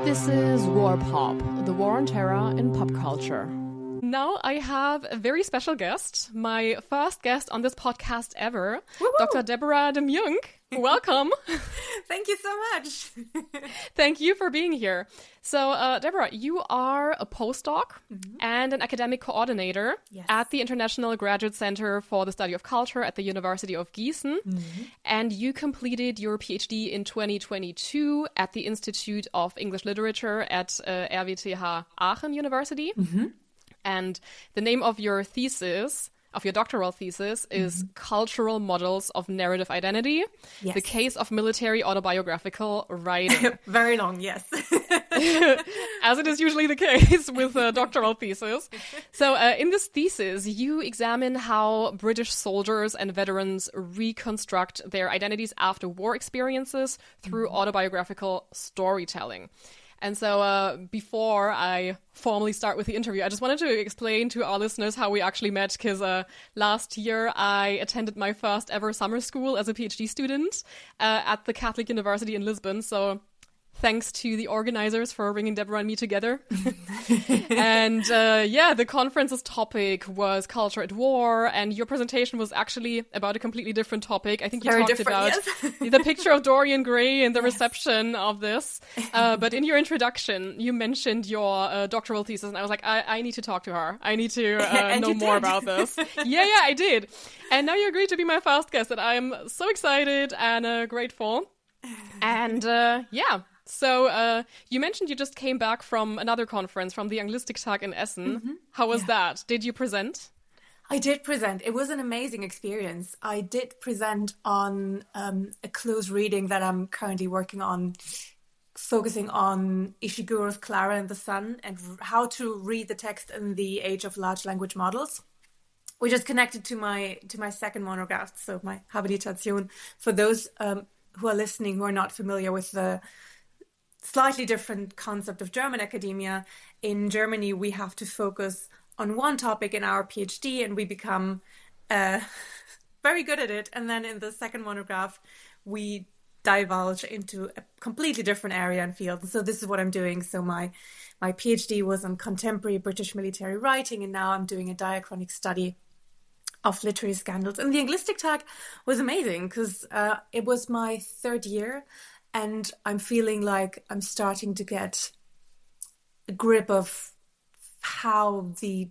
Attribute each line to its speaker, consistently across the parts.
Speaker 1: This is War Pop, the war on terror in pop culture. Now I have a very special guest, my first guest on this podcast ever,
Speaker 2: Woo-hoo!
Speaker 1: Dr. Deborah De Muijnck. Welcome.
Speaker 2: Thank you so much.
Speaker 1: Thank you for being here. So, Deborah, you are a postdoc and an academic coordinator at the International Graduate Center for the Study of Culture at the University of Gießen. And you completed your PhD in 2022 at the Institute of English Literature at RWTH Aachen University. And the name of your thesis, of your doctoral thesis, is Cultural Models of Narrative Identity, the Case of Military Autobiographical Writing.
Speaker 2: Very long, yes.
Speaker 1: As it is usually the case with a doctoral thesis. So in this thesis, you examine how British soldiers and veterans reconstruct their identities after war experiences through autobiographical storytelling. And so before I formally start with the interview, I just wanted to explain to our listeners how we actually met, because last year I attended my first ever summer school as a PhD student at the Catholic University in Lisbon. So thanks to the organizers for bringing Deborah and me together. And the conference's topic was culture at war, and your presentation was actually about a completely different topic. I think you talked about the picture of Dorian Gray and the reception of this. But in your introduction, you mentioned your doctoral thesis, and I was like, I need to talk to her. I need to know more about this. Yeah, I did. And now you agreed to be my first guest, and I'm so excited and grateful. And So you mentioned you just came back from another conference, from the Anglistiktag in Essen. How was that? Did you present?
Speaker 2: I did present. It was an amazing experience. I did present on a close reading that I'm currently working on, focusing on Ishiguro's Clara and the Sun and how to read the text in the age of large language models, which is connected to my second monograph, so my Habilitation. For those who are listening who are not familiar with the slightly different concept of German academia. In Germany, we have to focus on one topic in our PhD, and we become very good at it. And then in the second monograph, we divulge into a completely different area and field. And so this is what I'm doing. So my PhD was on contemporary British military writing, and now I'm doing a diachronic study of literary scandals. And the Anglistiktag was amazing because it was my third year. And I'm feeling like I'm starting to get a grip of how the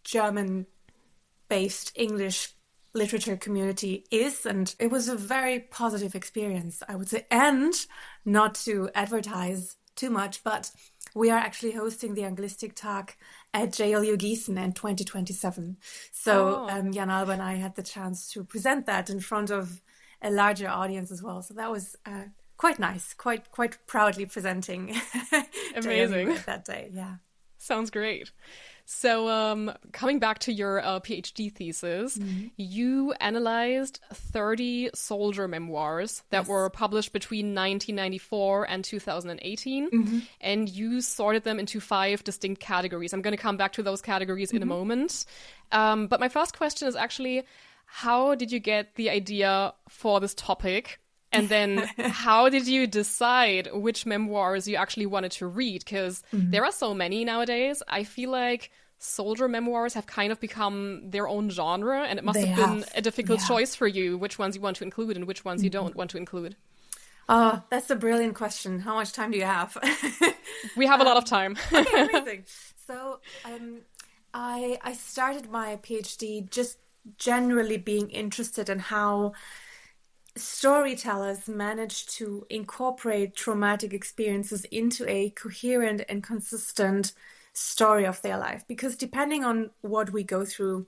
Speaker 2: German-based English literature community is. And it was a very positive experience, I would say. And not to advertise too much, but we are actually hosting the Anglistiktag at JLU Gießen in 2027. So Jan Alba and I had the chance to present that in front of a larger audience as well. So that was quite nice, quite proudly presenting.
Speaker 1: Amazing.
Speaker 2: That day, yeah.
Speaker 1: Sounds great. So coming back to your PhD thesis, you analyzed 30 soldier memoirs that were published between 1994 and 2018, and you sorted them into 5 distinct categories. I'm going to come back to those categories in a moment. But my first question is actually, how did you get the idea for this topic? And then how did you decide which memoirs you actually wanted to read? Because there are so many nowadays. I feel like soldier memoirs have kind of become their own genre, and it must have been a difficult choice for you, which ones you want to include and which ones you don't want to include.
Speaker 2: Oh, that's a brilliant question. How much time do you have?
Speaker 1: We have a lot of time.
Speaker 2: Okay, amazing. So I started my PhD just generally being interested in how storytellers manage to incorporate traumatic experiences into a coherent and consistent story of their life. Because depending on what we go through,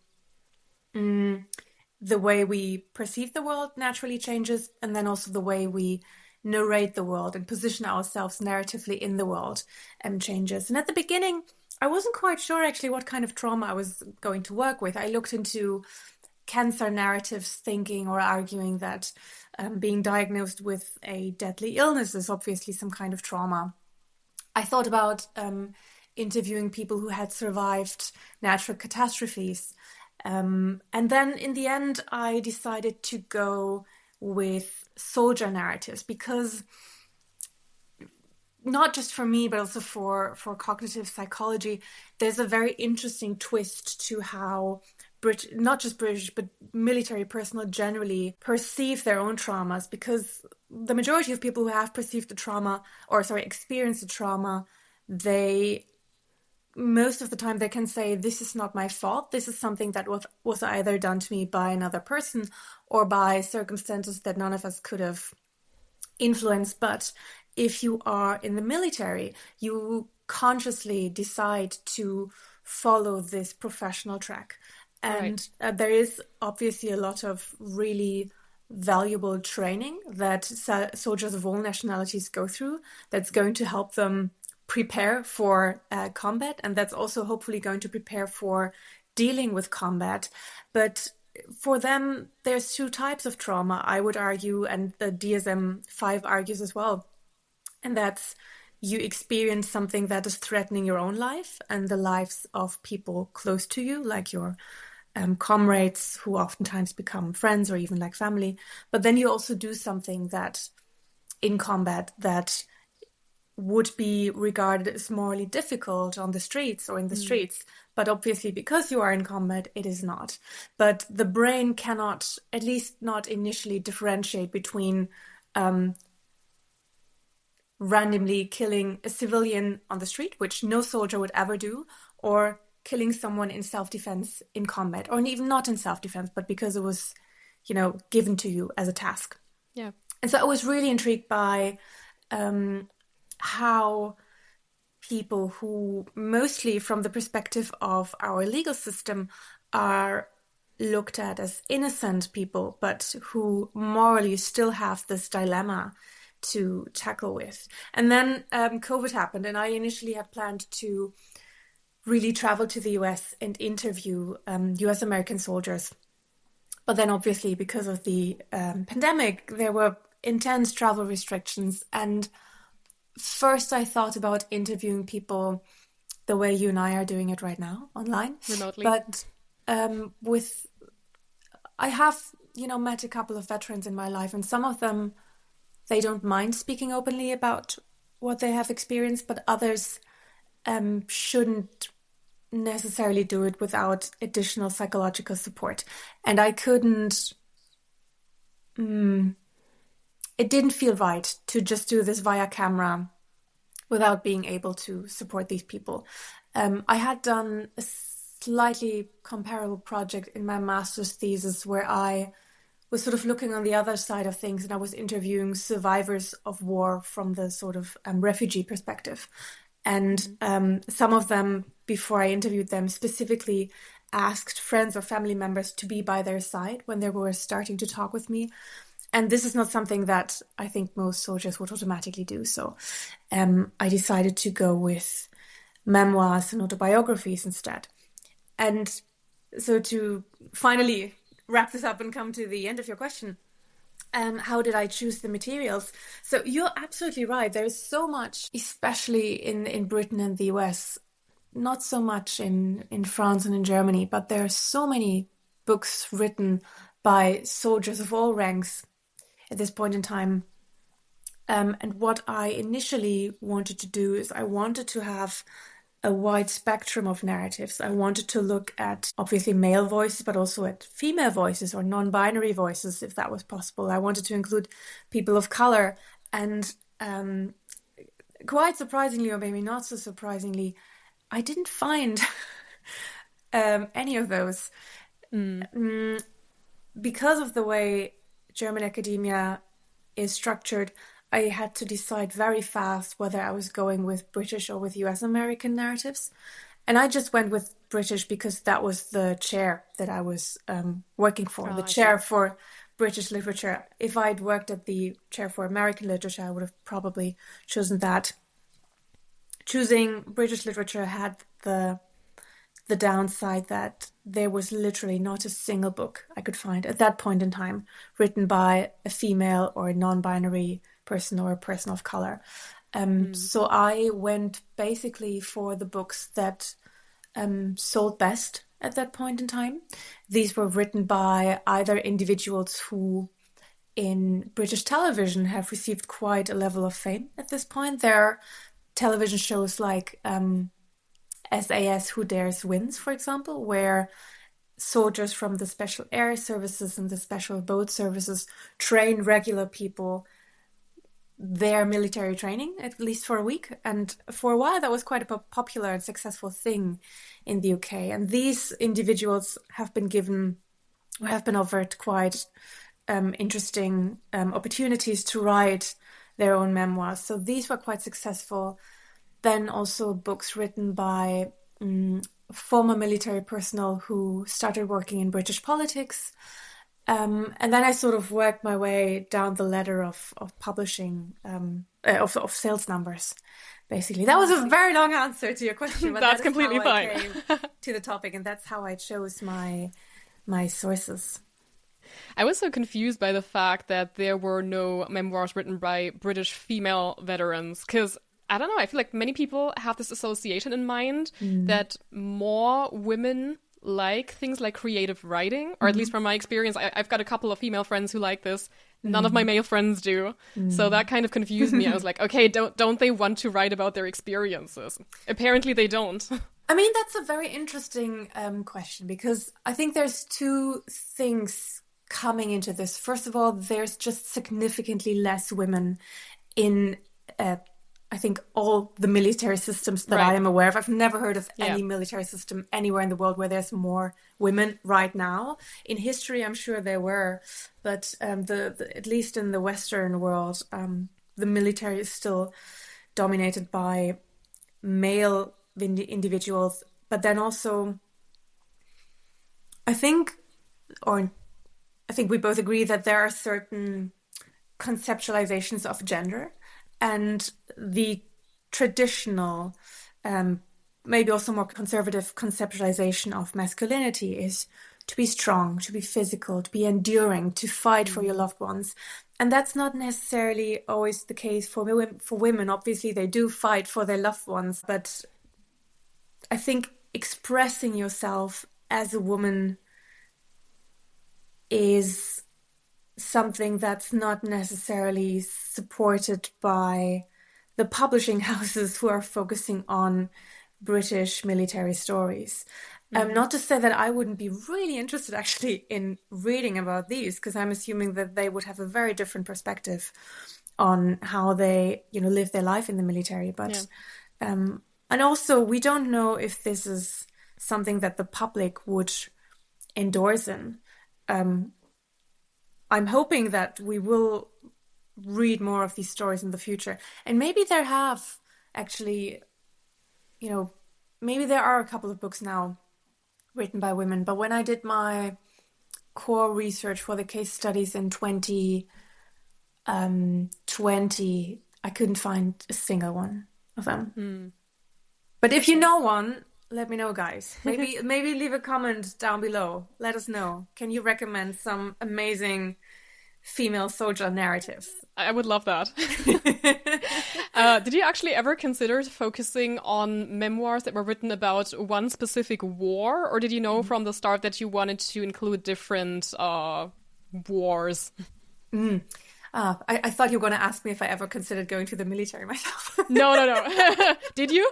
Speaker 2: the way we perceive the world naturally changes, and then also the way we narrate the world and position ourselves narratively in the world changes. And at the beginning, I wasn't quite sure actually what kind of trauma I was going to work with. I looked into cancer narratives, thinking or arguing that being diagnosed with a deadly illness is obviously some kind of trauma. I thought about interviewing people who had survived natural catastrophes. And then in the end, I decided to go with soldier narratives because not just for me, but also for cognitive psychology, there's a very interesting twist to how not just British, but military personnel generally perceive their own traumas, because the majority of people who have perceived the trauma, experienced the trauma, most of the time they can say, this is not my fault. This is something that was either done to me by another person or by circumstances that none of us could have influenced. But if you are in the military, you consciously decide to follow this professional track. And there is obviously a lot of really valuable training that soldiers of all nationalities go through that's going to help them prepare for combat, and that's also hopefully going to prepare for dealing with combat. But for them, there's two types of trauma, I would argue, and the DSM-5 argues as well. And that's, you experience something that is threatening your own life and the lives of people close to you, like your comrades, who oftentimes become friends or even like family. But then you also do something that in combat that would be regarded as morally difficult on the streets or in the streets. But obviously, because you are in combat, it is not. But the brain cannot, at least not initially, differentiate between randomly killing a civilian on the street, which no soldier would ever do, or killing someone in self-defense in combat, or even not in self-defense, but because it was, given to you as a task.
Speaker 1: Yeah.
Speaker 2: And so I was really intrigued by how people who, mostly from the perspective of our legal system, are looked at as innocent people, but who morally still have this dilemma to tackle with. And then COVID happened, and I initially had planned to really travel to the US and interview US American soldiers. But then obviously, because of the pandemic, there were intense travel restrictions. And first I thought about interviewing people the way you and I are doing it right now, online.
Speaker 1: Remotely.
Speaker 2: But I have, met a couple of veterans in my life, and some of them, they don't mind speaking openly about what they have experienced, but others shouldn't necessarily do it without additional psychological support. And I couldn't, it didn't feel right to just do this via camera without being able to support these people. I had done a slightly comparable project in my master's thesis where I was sort of looking on the other side of things, and I was interviewing survivors of war from the sort of refugee perspective. And some of them, before I interviewed them, specifically asked friends or family members to be by their side when they were starting to talk with me. And this is not something that I think most soldiers would automatically do. So I decided to go with memoirs and autobiographies instead. And so to finally wrap this up and come to the end of your question, how did I choose the materials? So you're absolutely right. There's so much, especially in Britain and the US, not so much in France and in Germany, but there are so many books written by soldiers of all ranks at this point in time. And what I initially wanted to do is I wanted to have a wide spectrum of narratives. I wanted to look at obviously male voices, but also at female voices or non-binary voices, if that was possible. I wanted to include people of color, and quite surprisingly, or maybe not so surprisingly, I didn't find any of those. Because of the way German academia is structured, I had to decide very fast whether I was going with British or with US American narratives. And I just went with British because that was the chair that I was working for, the chair for British literature. If I'd worked at the chair for American literature, I would have probably chosen that. Choosing British literature had the downside that there was literally not a single book I could find at that point in time written by a female or a non-binary person or a person of color. So I went basically for the books that sold best at that point in time. These were written by either individuals who in British television have received quite a level of fame at this point. There are television shows like SAS Who Dares Wins, for example, where soldiers from the special air services and the special boat services train regular people their military training, at least for a week. And for a while, that was quite a popular and successful thing in the UK. And these individuals have been offered quite interesting opportunities to write their own memoirs. So these were quite successful. Then also books written by former military personnel who started working in British politics. And then I sort of worked my way down the ladder of publishing, of sales numbers, basically. That was a very long answer to your question, but
Speaker 1: that's completely fine.
Speaker 2: I came to the topic, and that's how I chose my sources.
Speaker 1: I was so confused by the fact that there were no memoirs written by British female veterans, because I don't know, I feel like many people have this association in mind that more women like things like creative writing, or at least from my experience, I've got a couple of female friends who like this. None of my male friends do. So that kind of confused me. I was like, okay, don't they want to write about their experiences? Apparently they don't.
Speaker 2: I mean, that's a very interesting question, because I think there's two things coming into this. First of all, there's just significantly less women in I think all the military systems that I am aware of. I've never heard of any military system anywhere in the world where there's more women right now. In history, I'm sure there were, but at least in the Western world, the military is still dominated by male individuals. But then also, I think we both agree that there are certain conceptualizations of gender. And the traditional, maybe also more conservative conceptualization of masculinity is to be strong, to be physical, to be enduring, to fight for your loved ones. And that's not necessarily always the case for women. Obviously, they do fight for their loved ones. But I think expressing yourself as a woman is something that's not necessarily supported by the publishing houses who are focusing on British military stories. Not to say that I wouldn't be really interested actually in reading about these, because I'm assuming that they would have a very different perspective on how they, live their life in the military. But and also, we don't know if this is something that the public would endorse in. I'm hoping that we will read more of these stories in the future. And maybe there have actually, maybe there are a couple of books now written by women. But when I did my core research for the case studies in 2020, I couldn't find a single one of them. But if you know one, let me know, guys. Maybe leave a comment down below. Let us know. Can you recommend some amazing female soldier narratives?
Speaker 1: I would love that. Did you actually ever consider focusing on memoirs that were written about one specific war? Or did you know from the start that you wanted to include different wars?
Speaker 2: I thought you were going to ask me if I ever considered going to the military myself.
Speaker 1: No. Did you?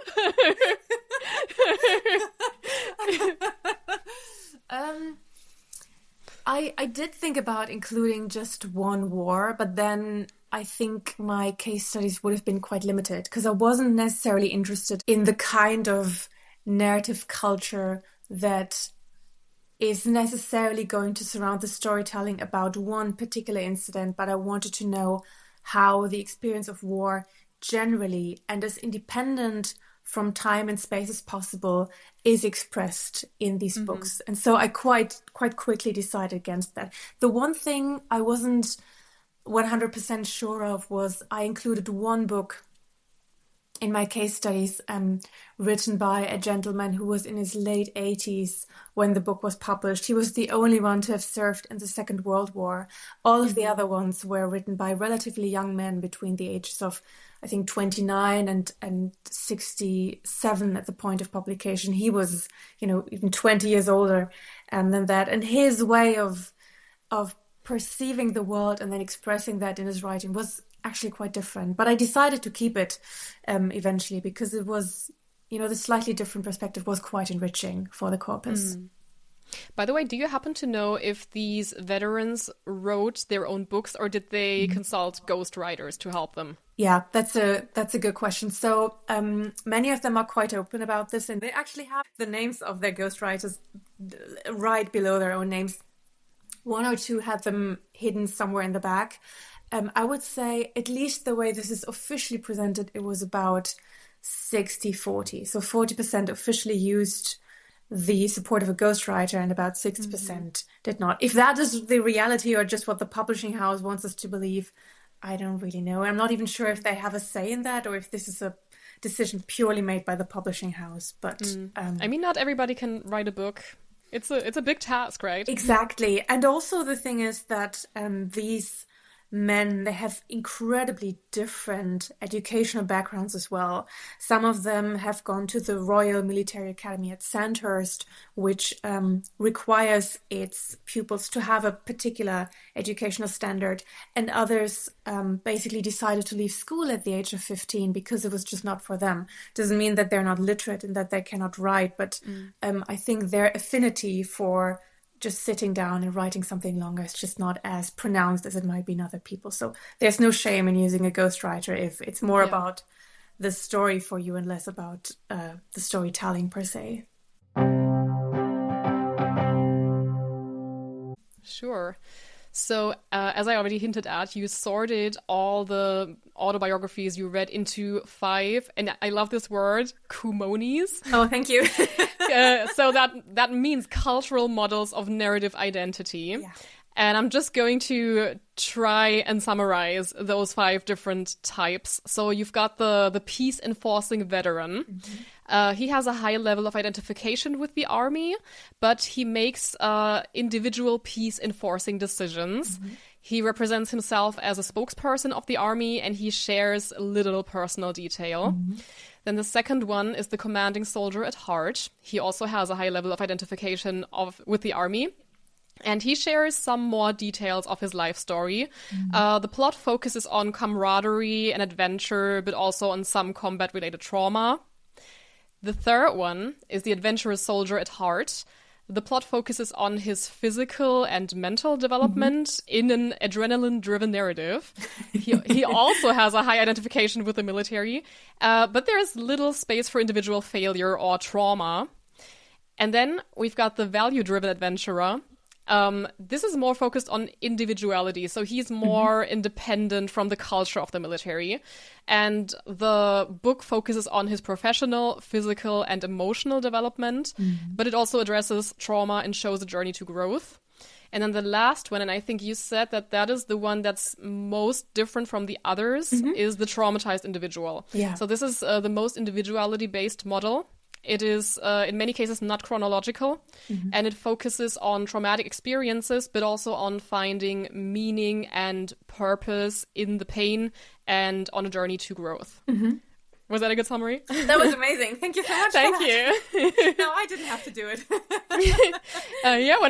Speaker 2: I did think about including just one war, but then I think my case studies would have been quite limited, because I wasn't necessarily interested in the kind of narrative culture that is necessarily going to surround the storytelling about one particular incident, but I wanted to know how the experience of war generally, and as independent from time and space as possible, is expressed in these books. And so I quite quickly decided against that. The one thing I wasn't 100% sure of was I included one book in my case studies written by a gentleman who was in his late 80s when the book was published. He was the only one to have served in the Second World War. All of the other ones were written by relatively young men between the ages of, I think, 29 and 67 at the point of publication. He was, even 20 years older than that. And his way of perceiving the world and then expressing that in his writing was actually quite different. But I decided to keep it eventually because it was, the slightly different perspective was quite enriching for the corpus.
Speaker 1: By the way, do you happen to know if these veterans wrote their own books or did they consult ghostwriters to help them?
Speaker 2: Yeah, that's a good question. So many of them are quite open about this, and they actually have the names of their ghostwriters right below their own names. One or two had them hidden somewhere in the back. I would say, at least the way this is officially presented, it was about 60-40. So 40% officially used the support of a ghostwriter and about 60% did not. If that is the reality or just what the publishing house wants us to believe, I don't really know. I'm not even sure if they have a say in that or if this is a decision purely made by the publishing house. But
Speaker 1: I mean, not everybody can write a book. It's a big task, right?
Speaker 2: Exactly. And also the thing is that these men, they have incredibly different educational backgrounds as well. Some of them have gone to the Royal Military Academy at Sandhurst, which requires its pupils to have a particular educational standard. And others basically decided to leave school at the age of 15 because it was just not for them. Doesn't mean that they're not literate and that they cannot write, but I think their affinity for just sitting down and writing something longer is just not as pronounced as it might be in other people. So there's no shame in using a ghostwriter if it's more about the story for you and less about the storytelling per se.
Speaker 1: Sure. So, as I already hinted at, you sorted all the autobiographies you read into 5, and I love this word, kumonies.
Speaker 2: Oh, thank you.
Speaker 1: So that means cultural models of narrative identity. Yeah. And I'm just going to try and summarize those 5 different types. So you've got the peace-enforcing veteran. He has a high level of identification with the army, but he makes individual peace-enforcing decisions. He represents himself as a spokesperson of the army, and he shares little personal detail. Then the second one is the commanding soldier at heart. He also has a high level of identification with the army. And he shares some more details of his life story. The plot focuses on camaraderie and adventure, but also on some combat-related trauma. The third one is the adventurous soldier at heart. The plot focuses on his physical and mental development in an adrenaline-driven narrative. He also has a high identification with the military, but there's little space for individual failure or trauma. And then we've got the value-driven adventurer. This is more focused on individuality, so he's more independent from the culture of the military. And the book focuses on his professional, physical, and emotional development, but it also addresses trauma and shows a journey to growth. And then the last one, and I think you said that is the one that's most different from the others, is the traumatized individual. Yeah. So this is the most individuality-based model. It is, in many cases, not chronological, and it focuses on traumatic experiences, but also on finding meaning and purpose in the pain and on a journey to growth. Was that a good summary?
Speaker 2: That was amazing. Thank you so much.
Speaker 1: Thank you.
Speaker 2: No, I didn't have to do it.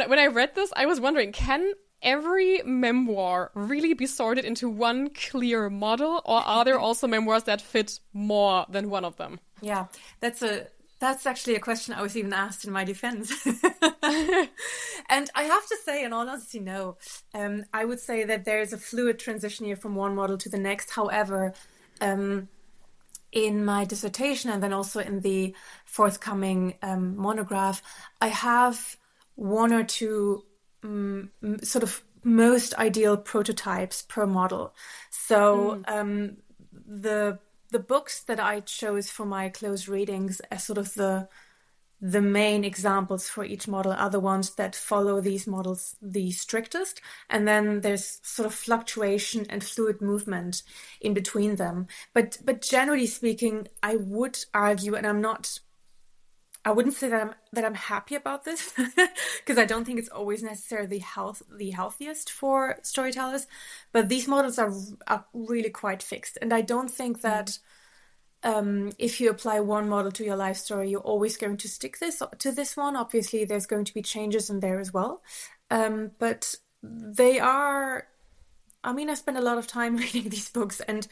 Speaker 1: When I read this, I was wondering, can every memoir really be sorted into one clear model, or are there also memoirs that fit more than one of them?
Speaker 2: Yeah, that's actually a question I was even asked in my defense. And I have to say, in all honesty, no. I would say that there is a fluid transition here from one model to the next. However, in my dissertation and then also in the forthcoming monograph, I have one or two sort of most ideal prototypes per model. So the books that I chose for my close readings as sort of the main examples for each model are the ones that follow these models the strictest. And then there's sort of fluctuation and fluid movement in between them. But generally speaking, I would argue, and I wouldn't say that I'm happy about this because I don't think it's always necessarily the healthiest for storytellers. But these models are really quite fixed, and I don't think that if you apply one model to your life story, you're always going to stick to this one. Obviously, there's going to be changes in there as well. But they are, I mean, I spent a lot of time reading these books, and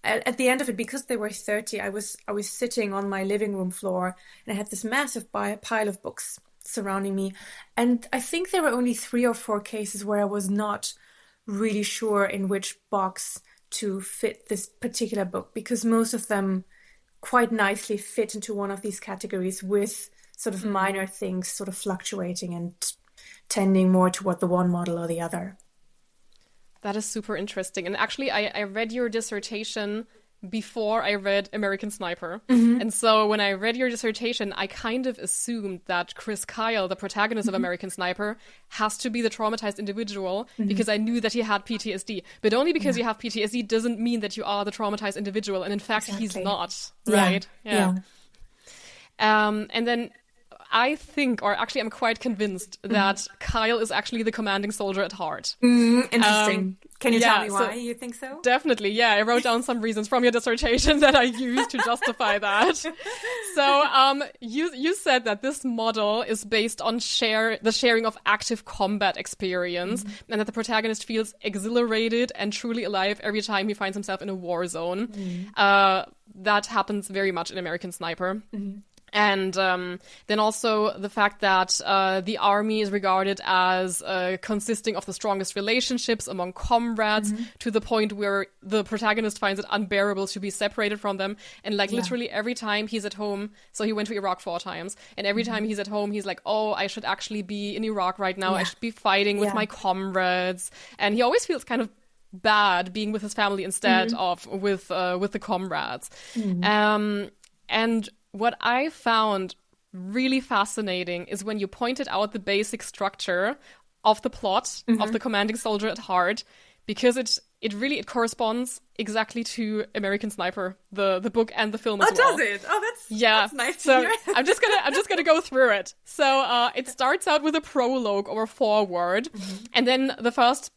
Speaker 2: at the end of it, because they were 30, I was sitting on my living room floor, and I had this massive pile of books surrounding me. And I think there were only 3 or 4 cases where I was not really sure in which box to fit this particular book, because most of them quite nicely fit into one of these categories, with sort of minor things sort of fluctuating and tending more toward the one model or the other.
Speaker 1: That is super interesting. And actually, I read your dissertation before I read American Sniper. And so when I read your dissertation, I kind of assumed that Chris Kyle, the protagonist of American Sniper, has to be the traumatized individual, because I knew that he had PTSD. But only because you have PTSD doesn't mean that you are the traumatized individual. And in fact, he's not, right?
Speaker 2: Yeah.
Speaker 1: And then I think, or actually I'm quite convinced, that Kyle is actually the commanding soldier at heart.
Speaker 2: Interesting. Can you tell me why
Speaker 1: so
Speaker 2: you think so?
Speaker 1: Definitely, yeah. I wrote down some reasons from your dissertation that I used to justify that. So you said that this model is based on the sharing of active combat experience, and that the protagonist feels exhilarated and truly alive every time he finds himself in a war zone. That happens very much in American Sniper. And then also the fact that the army is regarded as consisting of the strongest relationships among comrades, to the point where the protagonist finds it unbearable to be separated from them. And literally every time he's at home, so he went to Iraq 4 times, and every time he's at home, he's like, oh, I should actually be in Iraq right now. I should be fighting with my comrades. And he always feels kind of bad being with his family instead of with the comrades. And what I found really fascinating is when you pointed out the basic structure of the plot of The Commanding Soldier at Heart, because it really corresponds exactly to American Sniper, the book and the film as well.
Speaker 2: Oh, does it? Oh, that's nice to hear.
Speaker 1: I'm just gonna go through it. So it starts out with a prologue or a foreword, and then the first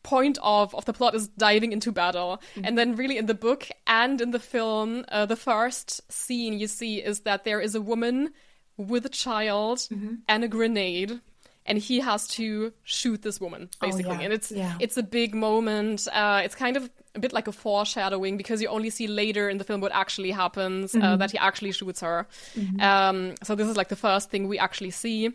Speaker 1: point of the plot is diving into battle. And then really in the book and in the film, the first scene you see is that there is a woman with a child and a grenade, and he has to shoot this woman, basically. And it's a big moment. It's kind of a bit like a foreshadowing, because you only see later in the film what actually happens, that he actually shoots her. So this is like the first thing we actually see.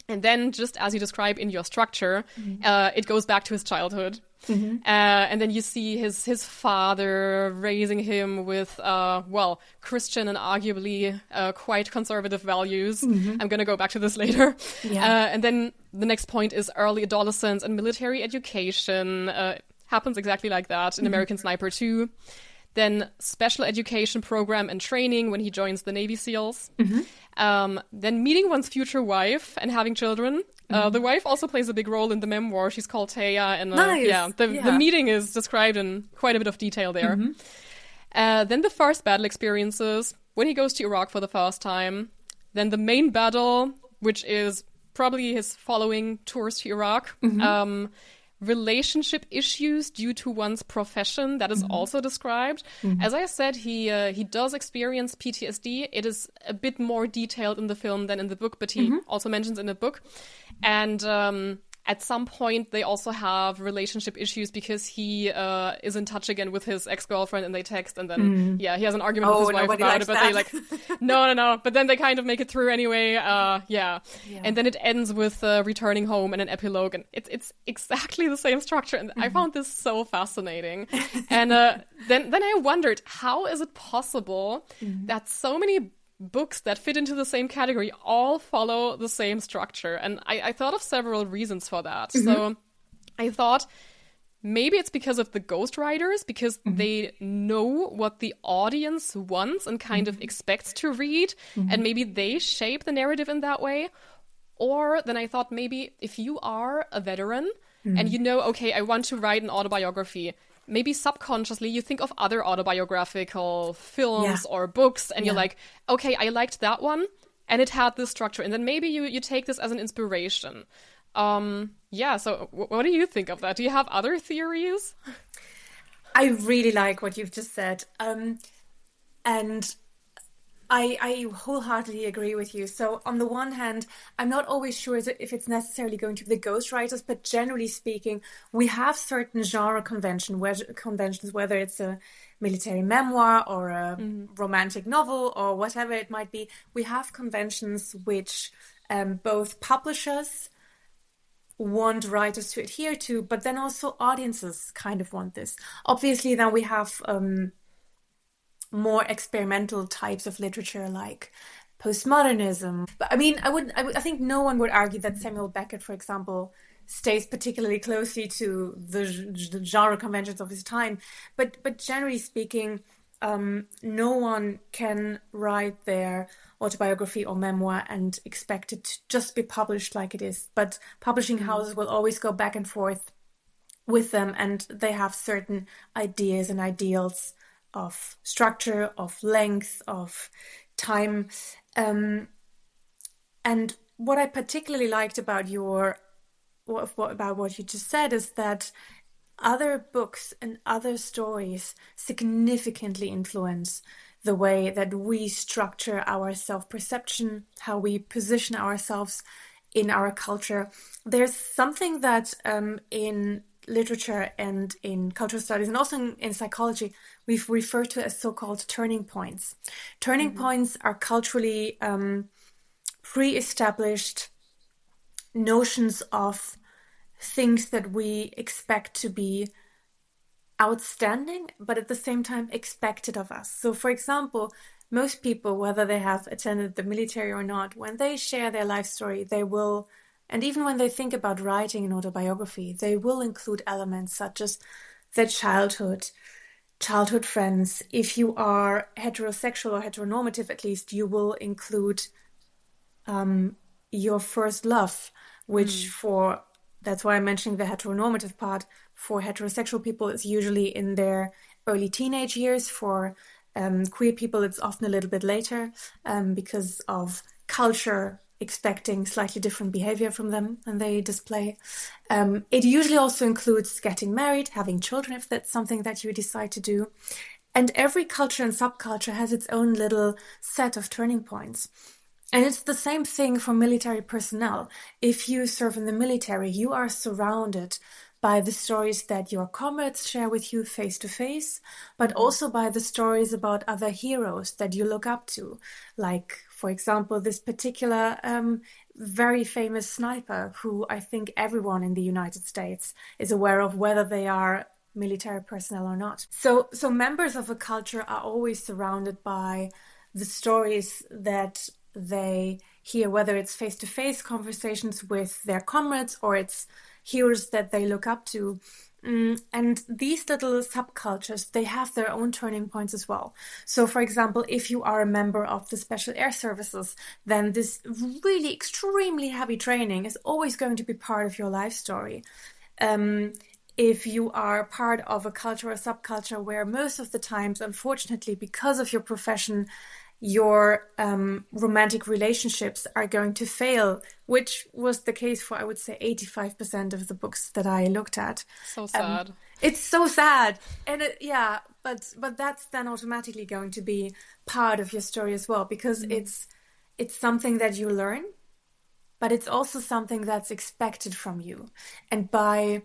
Speaker 1: And then, just as you describe in your structure, it goes back to his childhood. And then you see his father raising him with, Christian and arguably quite conservative values. I'm going to go back to this later. And then the next point is early adolescence and military education. Happens exactly like that in American Sniper 2. Then special education program and training when he joins the Navy SEALs. Then meeting one's future wife and having children. The wife also plays a big role in the memoir. She's called Taya. And the meeting is described in quite a bit of detail there. Then the first battle experiences, when he goes to Iraq for the first time. Then the main battle, which is probably his following tours to Iraq. Relationship issues due to one's profession, that is also described. As I said, he does experience PTSD. It is a bit more detailed in the film than in the book, but he also mentions in the book. And at some point, they also have relationship issues because he is in touch again with his ex-girlfriend, and they text, and then he has an argument with his wife about it, but they no. But then they kind of make it through anyway. And then it ends with returning home and an epilogue, and it's exactly the same structure. And I found this so fascinating. And then I wondered, how is it possible that so many books that fit into the same category all follow the same structure? And I thought of several reasons for that. So I thought maybe it's because of the ghostwriters, because they know what the audience wants and kind of expects to read, and maybe they shape the narrative in that way. Or then I thought maybe if you are a veteran and you know, okay, I want to write an autobiography, maybe subconsciously you think of other autobiographical films or books, and you're like, okay, I liked that one and it had this structure, and then maybe you take this as an inspiration. So what do you think of that? Do you have other theories?
Speaker 2: I really like what you've just said. And I wholeheartedly agree with you. So on the one hand, I'm not always sure if it's necessarily going to be the ghostwriters, but generally speaking, we have certain genre conventions, whether it's a military memoir or a romantic novel or whatever it might be. We have conventions which both publishers want writers to adhere to, but then also audiences kind of want this. Obviously, then we have more experimental types of literature like postmodernism. But I mean, I think no one would argue that Samuel Beckett, for example, stays particularly closely to the genre conventions of his time. But generally speaking, no one can write their autobiography or memoir and expect it to just be published like it is. But publishing houses will always go back and forth with them, and they have certain ideas and ideals of structure, of length, of time. And what I particularly liked about what you just said is that other books and other stories significantly influence the way that we structure our self-perception, how we position ourselves in our culture. There's something that in literature and in cultural studies and also in psychology we've referred to as so-called turning points. Turning points are culturally pre-established notions of things that we expect to be outstanding, but at the same time expected of us. So for example, most people, whether they have attended the military or not, when they share their life story, they will, and even when they think about writing an autobiography, they will include elements such as their childhood friends. If you are heterosexual or heteronormative, at least, you will include your first love, which that's why I'm mentioning the heteronormative part. For heterosexual people, it's usually in their early teenage years. For queer people, it's often a little bit later because of culture expecting slightly different behavior from them than they display. It usually also includes getting married, having children, if that's something that you decide to do. And every culture and subculture has its own little set of turning points. And it's the same thing for military personnel. If you serve in the military, you are surrounded by the stories that your comrades share with you face to face, but also by the stories about other heroes that you look up to. Like, for example, this particular very famous sniper who I think everyone in the United States is aware of, whether they are military personnel or not. So members of a culture are always surrounded by the stories that they hear, whether it's face-to-face conversations with their comrades or it's heroes that they look up to. And these little subcultures, they have their own turning points as well. So, for example, if you are a member of the Special Air Services, then this really extremely heavy training is always going to be part of your life story. If you are part of a culture or subculture where most of the times, unfortunately, because of your profession, your romantic relationships are going to fail, which was the case for, I would say, 85% of the books that I looked at.
Speaker 1: So sad.
Speaker 2: It's so sad. And but that's then automatically going to be part of your story as well, because it's something that you learn, but it's also something that's expected from you. And by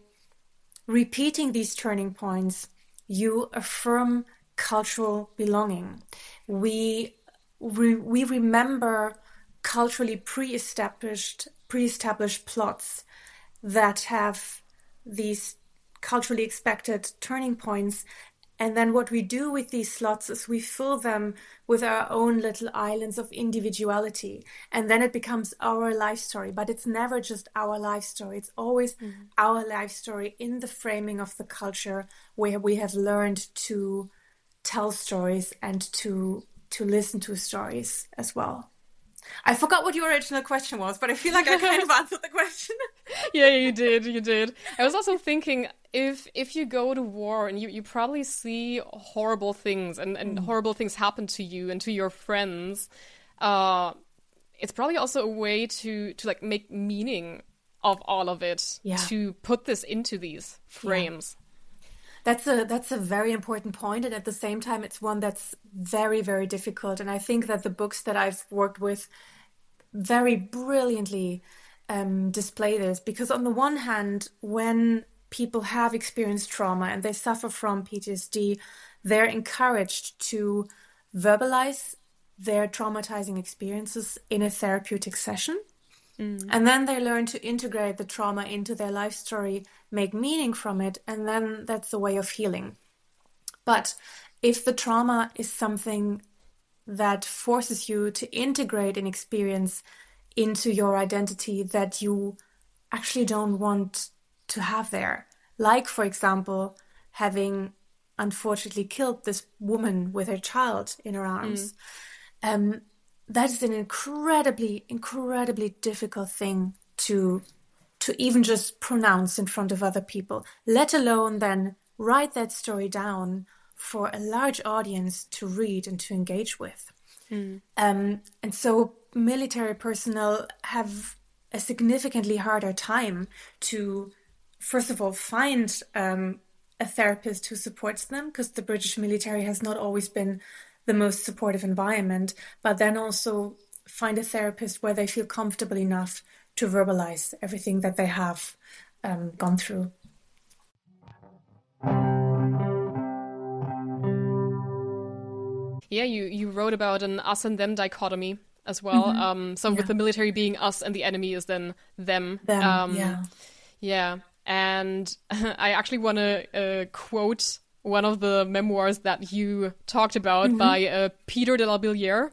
Speaker 2: repeating these turning points, you affirm cultural belonging. We remember culturally pre-established plots that have these culturally expected turning points. And then what we do with these slots is we fill them with our own little islands of individuality. And then it becomes our life story. But it's never just our life story. It's always our life story in the framing of the culture where we have learned to tell stories and to listen to stories as well. I forgot what your original question was, but I feel like I kind of answered the question.
Speaker 1: Yeah, you did. I was also thinking, if you go to war and you probably see horrible things and horrible things happen to you and to your friends, it's probably also a way to like make meaning of all of it, to put this into these frames.
Speaker 2: That's a very important point, and at the same time, it's one that's very, very difficult. And I think that the books that I've worked with very brilliantly display this, because on the one hand, when people have experienced trauma and they suffer from PTSD, they're encouraged to verbalize their traumatizing experiences in a therapeutic session. And then they learn to integrate the trauma into their life story, make meaning from it, and then that's a way of healing. But if the trauma is something that forces you to integrate an experience into your identity that you actually don't want to have there, like, for example, having unfortunately killed this woman with her child in her arms, that is an incredibly, incredibly difficult thing to even just pronounce in front of other people, let alone then write that story down for a large audience to read and to engage with. And so military personnel have a significantly harder time to, first of all, find a therapist who supports them, because the British military has not always been the most supportive environment, but then also find a therapist where they feel comfortable enough to verbalize everything that they have gone through.
Speaker 1: Yeah, you wrote about an us and them dichotomy as well. With the military being us and the enemy is then them. Yeah. And I actually want to quote one of the memoirs that you talked about by Peter de la Billière,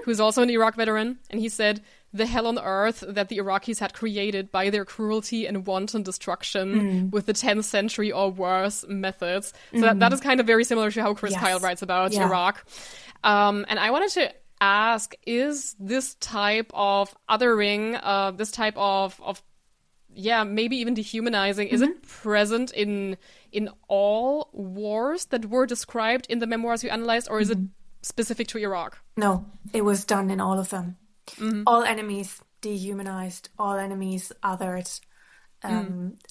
Speaker 1: who's also an Iraq veteran. And he said, "The hell on earth that the Iraqis had created by their cruelty and wanton destruction with the 10th century or worse methods." So that is kind of very similar to how Chris Kyle writes about Iraq. And I wanted to ask, is this type of othering, this type of maybe even dehumanizing, is it present in all wars that were described in the memoirs you analyzed, or is it specific to Iraq?
Speaker 2: No, it was done in all of them. All enemies dehumanized, all enemies othered,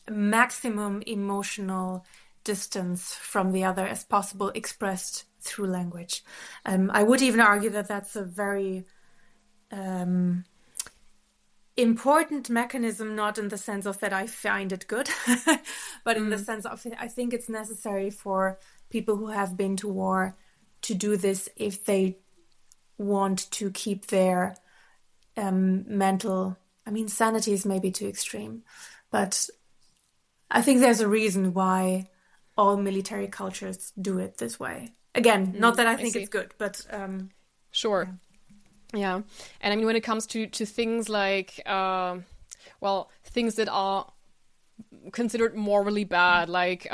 Speaker 2: maximum emotional distance from the other as possible, expressed through language. I would even argue that that's a very important mechanism, not in the sense of that I find it good, but in the sense of I think it's necessary for people who have been to war to do this if they want to keep their mental, sanity is maybe too extreme, but I think there's a reason why all military cultures do it this way. Again, not that I think it's good, but
Speaker 1: sure. Yeah. And when it comes to things like, things that are considered morally bad, like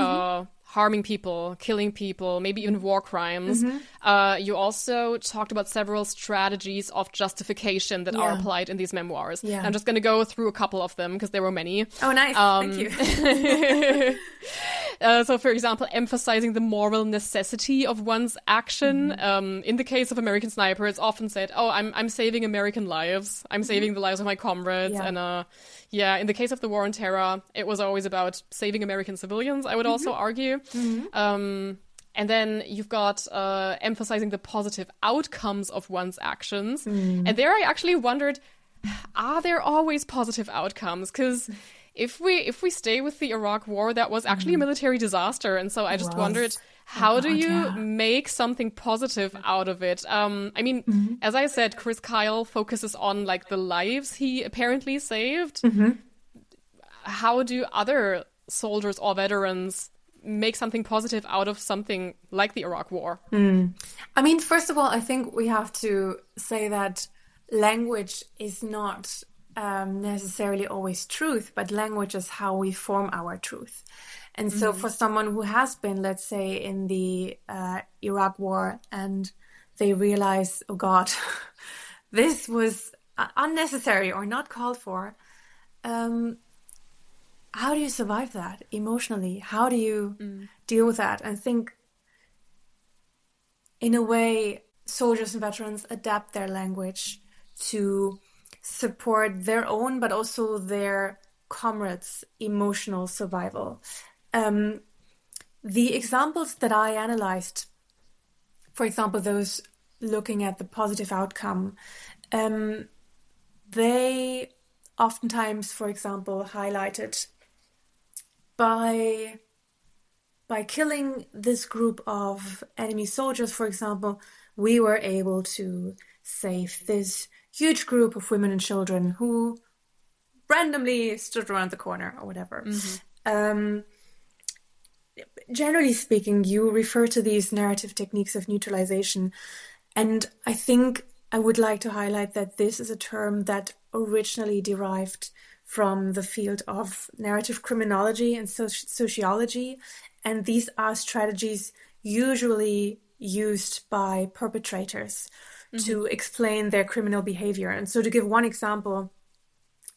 Speaker 1: harming people, killing people, maybe even war crimes. You also talked about several strategies of justification that are applied in these memoirs. Yeah. I'm just going to go through a couple of them because there were many.
Speaker 2: Oh, nice. Thank you.
Speaker 1: So, for example, emphasizing the moral necessity of one's action. In the case of American Sniper, it's often said, "Oh, I'm saving American lives. I'm saving the lives of my comrades." And in the case of the War on Terror, it was always about saving American civilians, I would also argue. And then you've got emphasizing the positive outcomes of one's actions. And there I actually wondered, are there always positive outcomes? Because if we stay with the Iraq War, that was actually a military disaster. And so I just wondered, how do you make something positive out of it? As I said, Chris Kyle focuses on like the lives he apparently saved. How do other soldiers or veterans make something positive out of something like the Iraq War?
Speaker 2: First of all, I think we have to say that language is not necessarily always truth, but language is how we form our truth. And so for someone who has been, let's say, in the Iraq War and they realize, oh God, this was unnecessary or not called for, how do you survive that emotionally? How do you deal with that? I think in a way, soldiers and veterans adapt their language to support their own, but also their comrades' emotional survival. The examples that I analyzed, for example, those looking at the positive outcome, they oftentimes, for example, highlighted by killing this group of enemy soldiers, for example, we were able to save this huge group of women and children who randomly stood around the corner or whatever. Generally speaking, you refer to these narrative techniques of neutralization, and I think I would like to highlight that this is a term that originally derived from the field of narrative criminology and sociology, and these are strategies usually used by perpetrators to explain their criminal behavior. And so to give one example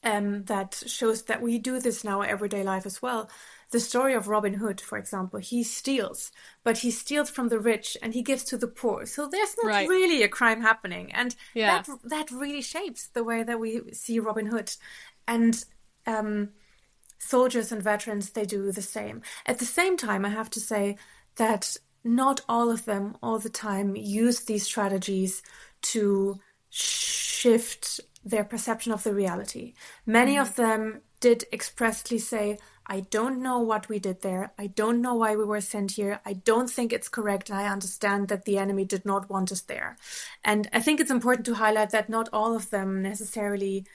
Speaker 2: that shows that we do this in our everyday life as well, the story of Robin Hood, for example, he steals, but he steals from the rich and he gives to the poor. So there's not really a crime happening. And that really shapes the way that we see Robin Hood. And soldiers and veterans, they do the same. At the same time, I have to say that not all of them all the time use these strategies to shift their perception of the reality. Many of them did expressly say, I don't know what we did there. I don't know why we were sent here. I don't think it's correct. And I understand that the enemy did not want us there. And I think it's important to highlight that not all of them necessarily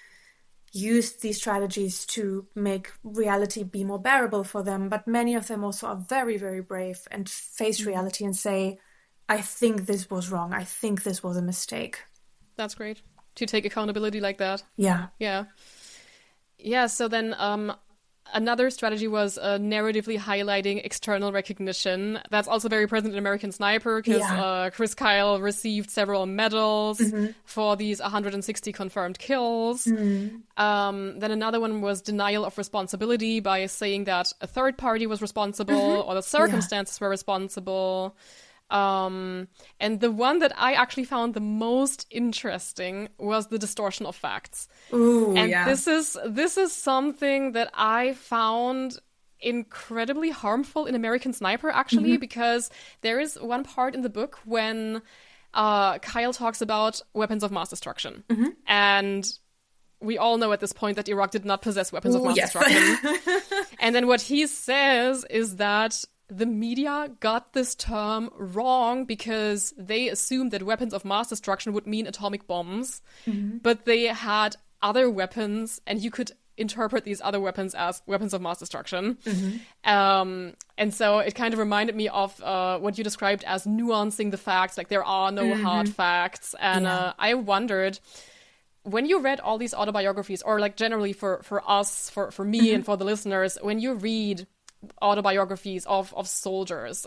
Speaker 2: used these strategies to make reality be more bearable for them. But many of them also are very, very brave and face reality and say, I think this was wrong. I think this was a mistake.
Speaker 1: That's great. To take accountability like that.
Speaker 2: Yeah.
Speaker 1: Yeah, so then another strategy was narratively highlighting external recognition. That's also very present in American Sniper, because Chris Kyle received several medals for these 160 confirmed kills. Then another one was denial of responsibility by saying that a third party was responsible or the circumstances were responsible. And the one that I actually found the most interesting was the distortion of facts. This is something that I found incredibly harmful in American Sniper, actually, because there is one part in the book when Kyle talks about weapons of mass destruction. And we all know at this point that Iraq did not possess weapons of mass destruction. And then what he says is that the media got this term wrong because they assumed that weapons of mass destruction would mean atomic bombs, but they had other weapons, and you could interpret these other weapons as weapons of mass destruction. And so it kind of reminded me of what you described as nuancing the facts, like there are no hard facts. And I wondered, when you read all these autobiographies, or like generally for us, for me and for the listeners, when you read autobiographies of soldiers,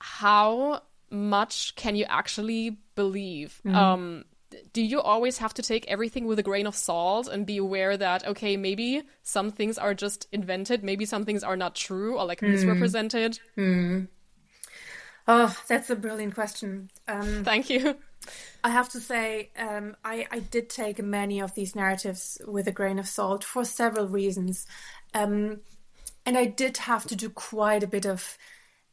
Speaker 1: how much can you actually believe? Do you always have to take everything with a grain of salt and be aware that, okay, maybe some things are just invented, maybe some things are not true or like misrepresented?
Speaker 2: Oh, that's a brilliant question.
Speaker 1: Thank you.
Speaker 2: I have to say, I did take many of these narratives with a grain of salt for several reasons. And I did have to do quite a bit of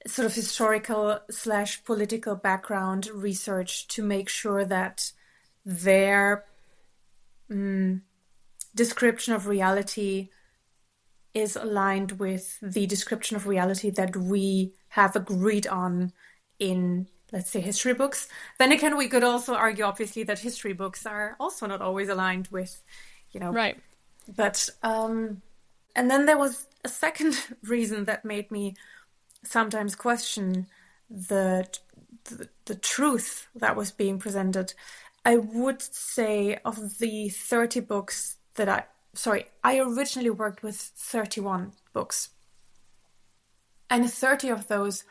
Speaker 2: sort of historical/political background research to make sure that their description of reality is aligned with the description of reality that we have agreed on in, let's say, history books. Then again, we could also argue, obviously, that history books are also not always aligned with,
Speaker 1: Right.
Speaker 2: But, and then there was a second reason that made me sometimes question the truth that was being presented. I would say of the 30 books that I originally worked with 31 books. And 30 of those,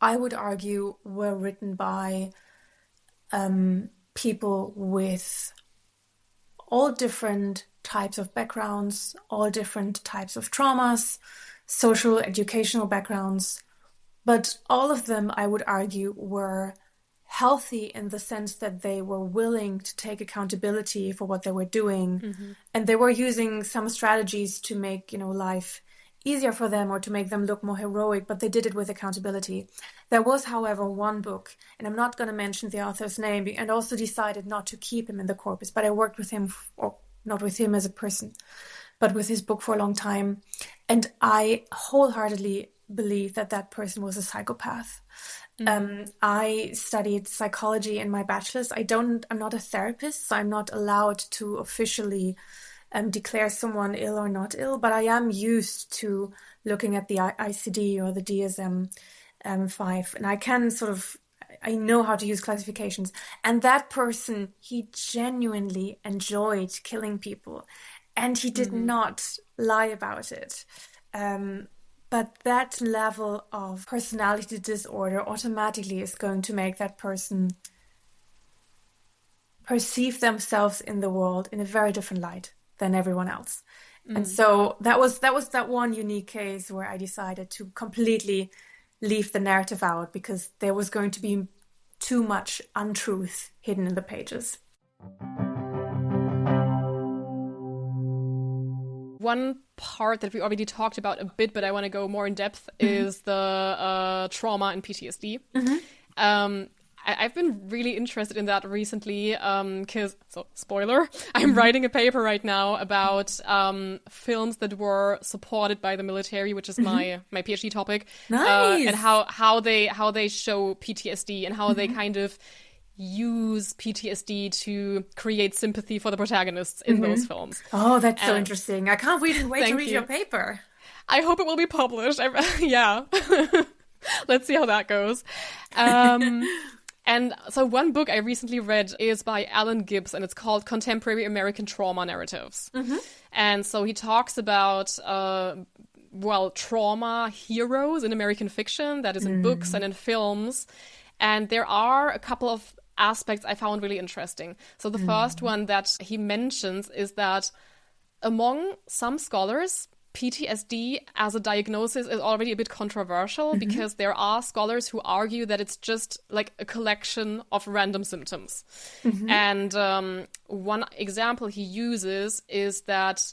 Speaker 2: I would argue, were written by people with all different types of backgrounds, all different types of traumas, social, educational backgrounds. But all of them, I would argue, were healthy in the sense that they were willing to take accountability for what they were doing. And they were using some strategies to make, life easier for them or to make them look more heroic, but they did it with accountability. There was, however, one book, and I'm not going to mention the author's name, and also decided not to keep him in the corpus, but I worked with him, or not with him as a person, but with his book for a long time. And I wholeheartedly believe that that person was a psychopath. I studied psychology in my bachelor's. I'm not a therapist, so I'm not allowed to officially declare someone ill or not ill, but I am used to looking at the ICD or the DSM-5, and I know how to use classifications. And that person, he genuinely enjoyed killing people, and he did not lie about it. But that level of personality disorder automatically is going to make that person perceive themselves in the world in a very different light than everyone else. And so that was that one unique case where I decided to completely leave the narrative out because there was going to be too much untruth hidden in the pages.
Speaker 1: One part that we already talked about a bit, but I want to go more in depth, is the trauma and PTSD. I've been really interested in that recently because, spoiler, I'm writing a paper right now about films that were supported by the military, which is my PhD topic.
Speaker 2: Nice.
Speaker 1: And how they show PTSD and how they kind of use PTSD to create sympathy for the protagonists in those films.
Speaker 2: Oh, that's so interesting. I can't wait to read
Speaker 1: you.
Speaker 2: your paper.
Speaker 1: I hope it will be published. Yeah. Let's see how that goes. And so one book I recently read is by Alan Gibbs, and it's called Contemporary American Trauma Narratives. And so he talks about, trauma heroes in American fiction, that is in books and in films. And there are a couple of aspects I found really interesting. So the first one that he mentions is that among some scholars, PTSD as a diagnosis is already a bit controversial because there are scholars who argue that it's just like a collection of random symptoms. And one example he uses is that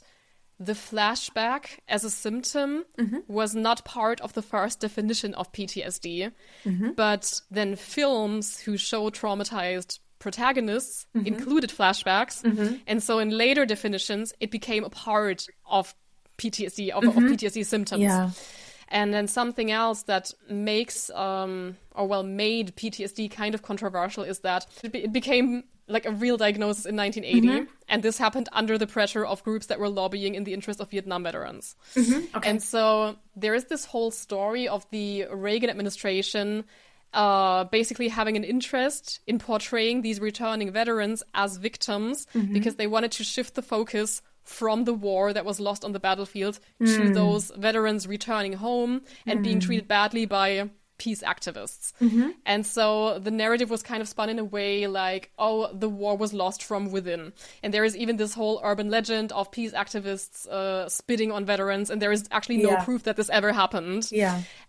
Speaker 1: the flashback as a symptom was not part of the first definition of PTSD, but then films who show traumatized protagonists included flashbacks. And so in later definitions, it became a part of PTSD, of PTSD symptoms. Yeah. And then something else that makes, made PTSD kind of controversial is that it became like a real diagnosis in 1980. And this happened under the pressure of groups that were lobbying in the interest of Vietnam veterans. Okay. And so there is this whole story of the Reagan administration basically having an interest in portraying these returning veterans as victims because they wanted to shift the focus from the war that was lost on the battlefield to those veterans returning home and being treated badly by peace activists. And so the narrative was kind of spun in a way like, oh, the war was lost from within. And there is even this whole urban legend of peace activists spitting on veterans, and there is actually no proof that this ever happened.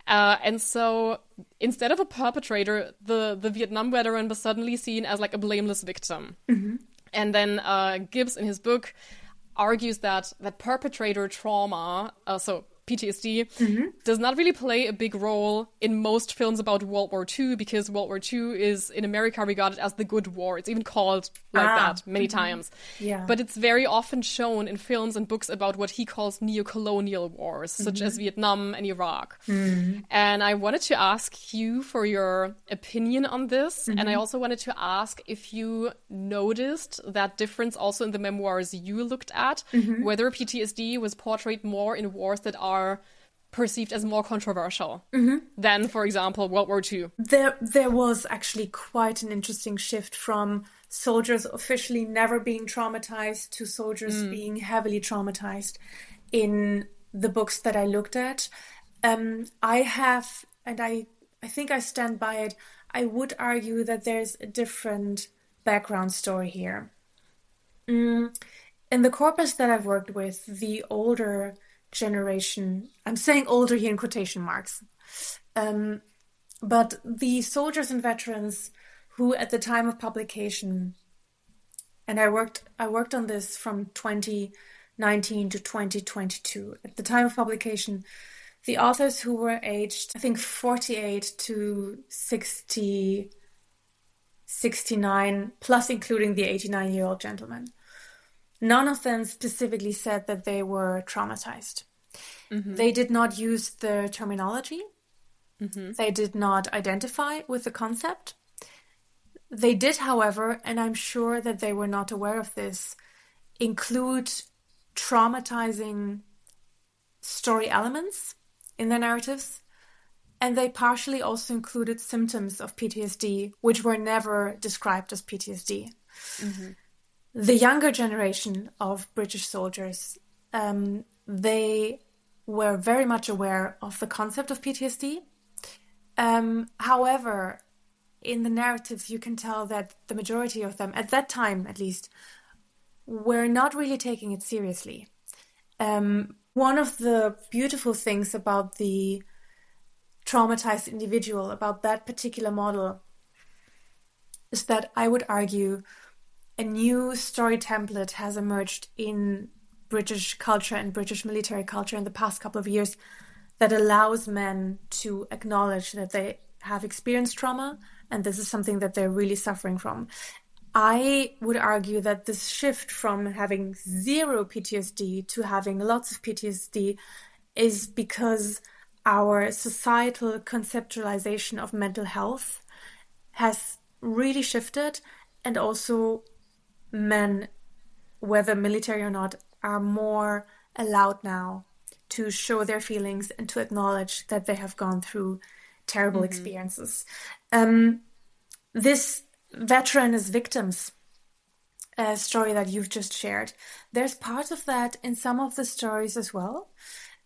Speaker 1: And so instead of a perpetrator, the Vietnam veteran was suddenly seen as like a blameless victim. And then Gibbs in his book argues that perpetrator trauma, so PTSD, does not really play a big role in most films about World War II because World War II is in America regarded as the good war. It's even called like that many times. But it's very often shown in films and books about what he calls neo-colonial wars, such as Vietnam and Iraq. And I wanted to ask you for your opinion on this. And I also wanted to ask if you noticed that difference also in the memoirs you looked at, whether PTSD was portrayed more in wars that are perceived as more controversial than, for example, World War II.
Speaker 2: There was actually quite an interesting shift from soldiers officially never being traumatized to soldiers being heavily traumatized in the books that I looked at. I have, and I think I stand by it, I would argue that there's a different background story here. In the corpus that I've worked with, the older generation, I'm saying older here in quotation marks, but the soldiers and veterans who at the time of publication, and I worked on this from 20 2019 to 2022. At the time of publication, the authors who were aged, I think, 48 to 60, 69, plus including the 89-year-old gentleman. None of them specifically said that they were traumatized. Mm-hmm. They did not use the terminology. Mm-hmm. They did not identify with the concept. They did, however, and I'm sure that they were not aware of this, include traumatizing story elements in their narratives. And they partially also included symptoms of PTSD, which were never described as PTSD. Mm-hmm. The younger generation of British soldiers, they were very much aware of the concept of PTSD. However, in the narratives, you can tell that the majority of them, at that time at least, were not really taking it seriously. One of the beautiful things about the traumatized individual, about that particular model, is that I would argue a new story template has emerged in British culture and British military culture in the past couple of years that allows men to acknowledge that they have experienced trauma and this is something that they're really suffering from. I would argue that this shift from having zero PTSD to having lots of PTSD is because our societal conceptualization of mental health has really shifted, and also men, whether military or not, are more allowed now to show their feelings and to acknowledge that they have gone through terrible experiences. This veteran as victims story that you've just shared, there's part of that in some of the stories as well,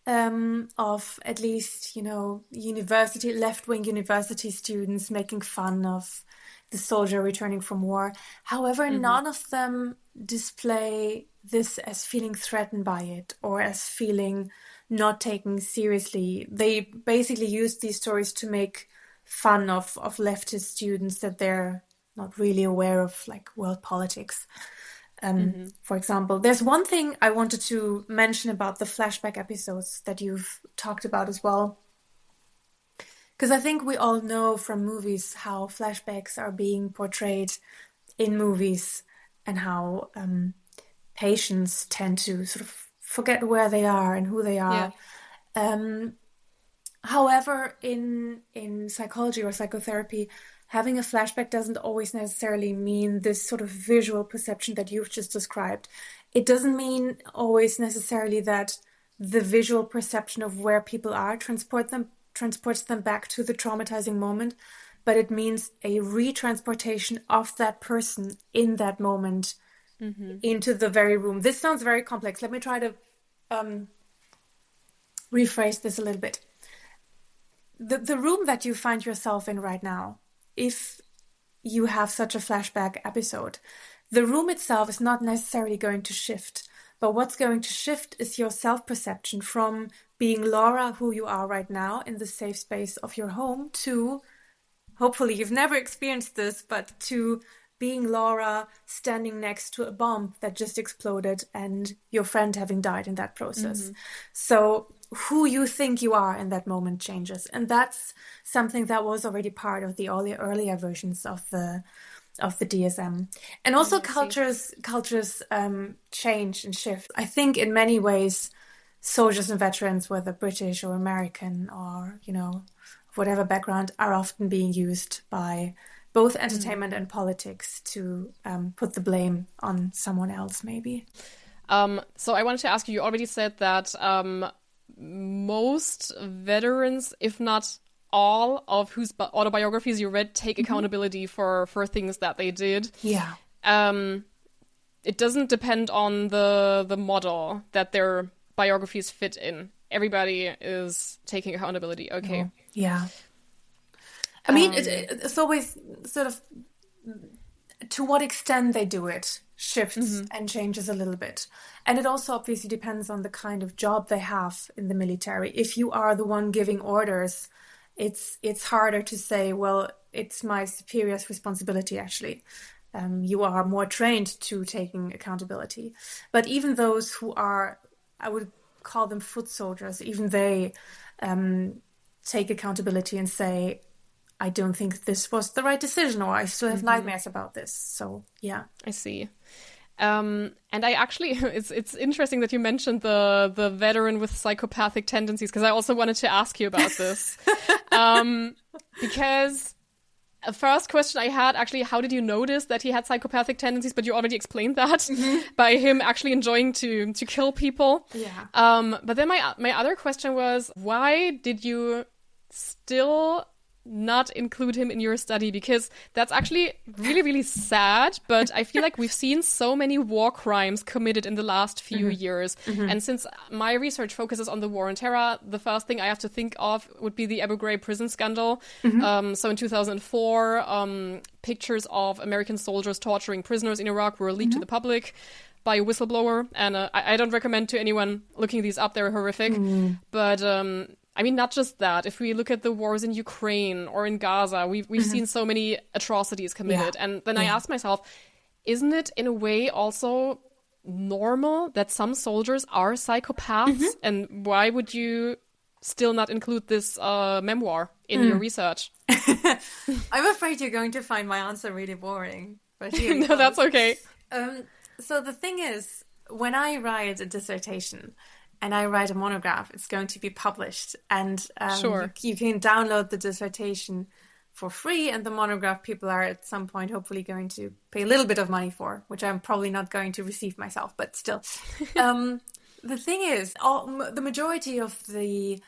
Speaker 2: of at least, left-wing university students making fun of the soldier returning from war. However, none of them display this as feeling threatened by it or as feeling not taken seriously. They basically use these stories to make fun of leftist students that they're not really aware of, like world politics. For example, there's one thing I wanted to mention about the flashback episodes that you've talked about as well. Because I think we all know from movies how flashbacks are being portrayed in movies and how patients tend to sort of forget where they are and who they are. Yeah. However, in psychology or psychotherapy, having a flashback doesn't always necessarily mean this sort of visual perception that you've just described. It doesn't mean always necessarily that the visual perception of where people are transports them back to the traumatizing moment, but it means a retransportation of that person in that moment into the very room. This sounds very complex. Let me try to rephrase this a little bit. The room that you find yourself in right now, if you have such a flashback episode, the room itself is not necessarily going to shift, but what's going to shift is your self-perception from being Laura, who you are right now in the safe space of your home, to, hopefully you've never experienced this, but to being Laura standing next to a bomb that just exploded and your friend having died in that process. So who you think you are in that moment changes. And that's something that was already part of the earlier versions of the DSM. And also cultures change and shift. I think in many ways, soldiers and veterans, whether British or American or, whatever background, are often being used by both entertainment and politics to put the blame on someone else, maybe.
Speaker 1: So I wanted to ask you already said that most veterans, if not all, of whose autobiographies you read take accountability for things that they did.
Speaker 2: Yeah.
Speaker 1: It doesn't depend on the model that their biographies fit in. Everybody is taking accountability. Okay.
Speaker 2: Yeah. I mean, it's always sort of to what extent they do it shifts and changes a little bit. And it also obviously depends on the kind of job they have in the military. If you are the one giving orders it's harder to say, well, it's my superior's responsibility, actually. You are more trained to taking accountability. But even those who are, I would call them foot soldiers, even they take accountability and say, I don't think this was the right decision, or I still have nightmares about this. So, yeah.
Speaker 1: I see. And I actually, it's interesting that you mentioned the veteran with psychopathic tendencies, because I also wanted to ask you about this. Because a first question I had, actually, how did you notice that he had psychopathic tendencies? But you already explained that by him actually enjoying to kill people.
Speaker 2: Yeah.
Speaker 1: But then my other question was, why did you still not include him in your study? Because that's actually really, really sad, but I feel like we've seen so many war crimes committed in the last few years. And since my research focuses on the war on terror, the first thing I have to think of would be the Abu Ghraib prison scandal. So in 2004, pictures of American soldiers torturing prisoners in Iraq were leaked to the public by a whistleblower. And I don't recommend to anyone looking these up, they're horrific. But I mean, not just that. If we look at the wars in Ukraine or in Gaza, we've seen so many atrocities committed. And then I asked myself, isn't it in a way also normal that some soldiers are psychopaths? And why would you still not include this memoir in your research?
Speaker 2: I'm afraid you're going to find my answer really boring. But
Speaker 1: No, that's okay.
Speaker 2: So the thing is, when I write a dissertation and I write a monograph, it's going to be published. And
Speaker 1: Sure.
Speaker 2: you can download the dissertation for free, and the monograph people are at some point hopefully going to pay a little bit of money for, which I'm probably not going to receive myself, but still. The thing is, the majority of the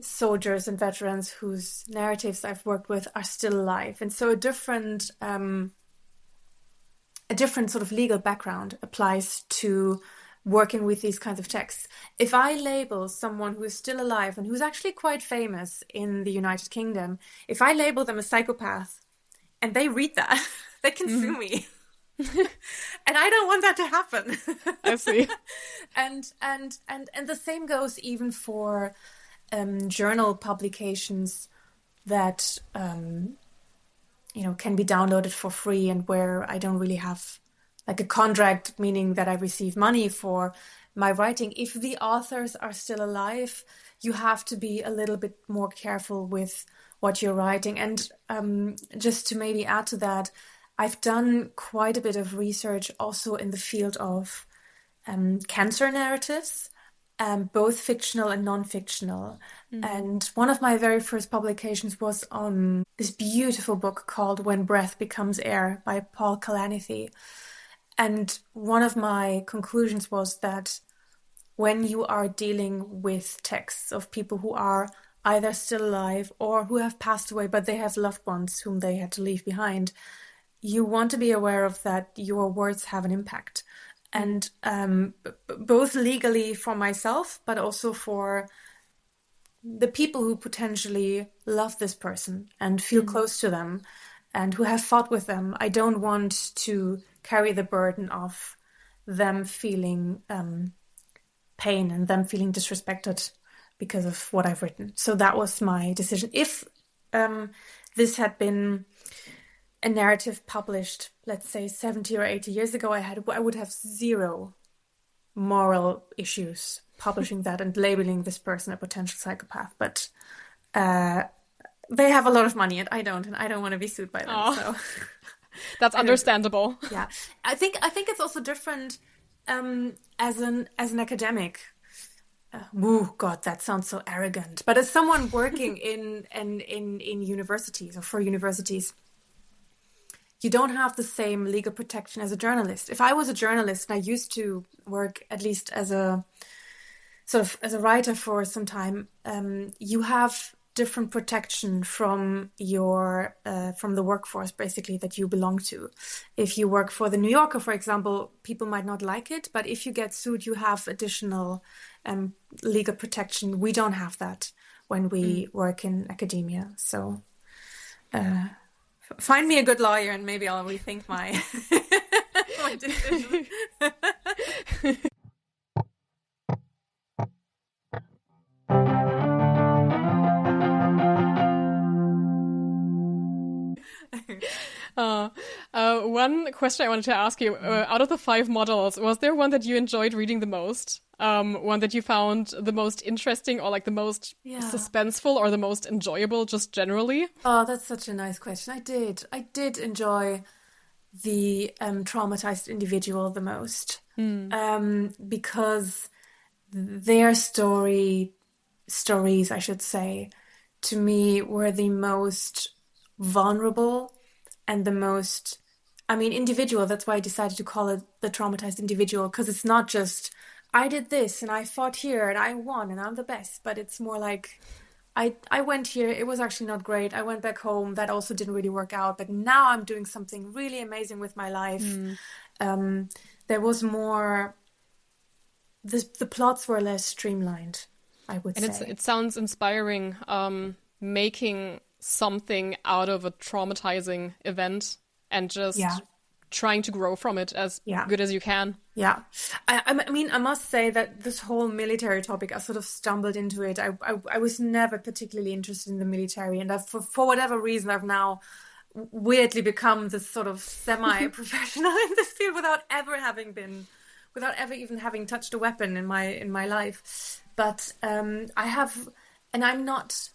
Speaker 2: soldiers and veterans whose narratives I've worked with are still alive. And so a different sort of legal background applies to working with these kinds of texts. If I label someone who is still alive and who's actually quite famous in the United Kingdom, if I label them a psychopath and they read that, they can sue me. And I don't want that to happen.
Speaker 1: I see.
Speaker 2: And the same goes even for journal publications that can be downloaded for free, and where I don't really have like a contract, meaning that I receive money for my writing. If the authors are still alive, you have to be a little bit more careful with what you're writing. And just to maybe add to that, I've done quite a bit of research also in the field of cancer narratives, both fictional and non-fictional. And one of my very first publications was on this beautiful book called When Breath Becomes Air by Paul Kalanithi. And one of my conclusions was that when you are dealing with texts of people who are either still alive or who have passed away, but they have loved ones whom they had to leave behind, you want to be aware of that your words have an impact. And both legally for myself, but also for the people who potentially love this person and feel close to them and who have fought with them. I don't want to carry the burden of them feeling pain and them feeling disrespected because of what I've written. So that was my decision. If this had been a narrative published, let's say 70 or 80 years ago, I would have zero moral issues publishing that and labeling this person a potential psychopath. But they have a lot of money and I don't want to be sued by them.
Speaker 1: Oh.
Speaker 2: So
Speaker 1: That's understandable.
Speaker 2: Yeah, I think it's also different as an academic. God, that sounds so arrogant. But as someone working in universities or for universities, you don't have the same legal protection as a journalist. If I was a journalist and I used to work at least as a writer for some time, you have different protection from the workforce basically that you belong to. If you work for the New Yorker, for example, people might not like it, but if you get sued, you have additional legal protection. We don't have that when we work in academia. So find me a good lawyer and maybe I'll rethink my my decision.
Speaker 1: One question I wanted to ask you, out of the 5 models, was there one that you enjoyed reading the most? One that you found the most interesting or like the most suspenseful or the most enjoyable just generally?
Speaker 2: Oh, that's such a nice question. I did enjoy the traumatized individual the most. Because their stories, I should say, to me were the most vulnerable and the most, individual. That's why I decided to call it the traumatized individual, because it's not just, I did this and I fought here and I won and I'm the best, but it's more like, I went here, it was actually not great. I went back home, that also didn't really work out, but now I'm doing something really amazing with my life. There was more, the plots were less streamlined, I would say.
Speaker 1: And it sounds inspiring, making something out of a traumatizing event and just trying to grow from it as good as you can.
Speaker 2: Yeah. I must say that this whole military topic, I sort of stumbled into it. I was never particularly interested in the military, and for whatever reason, I've now weirdly become this sort of semi-professional in this field without ever even having touched a weapon in my life. But I'm not,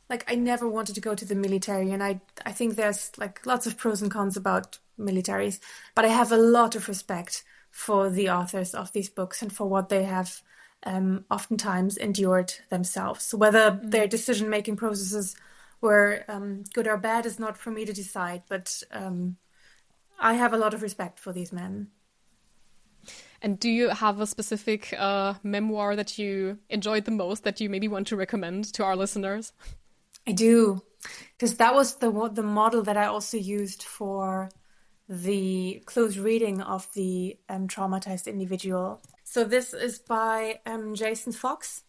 Speaker 2: like, I never wanted to go to the military, and I think there's like lots of pros and cons about militaries, but I have a lot of respect for the authors of these books and for what they have oftentimes endured themselves. Whether their decision-making processes were good or bad is not for me to decide, but I have a lot of respect for these men.
Speaker 1: And do you have a specific memoir that you enjoyed the most that you maybe want to recommend to our listeners?
Speaker 2: I do, because that was the model that I also used for the close reading of the traumatized individual. So this is by Jason Fox.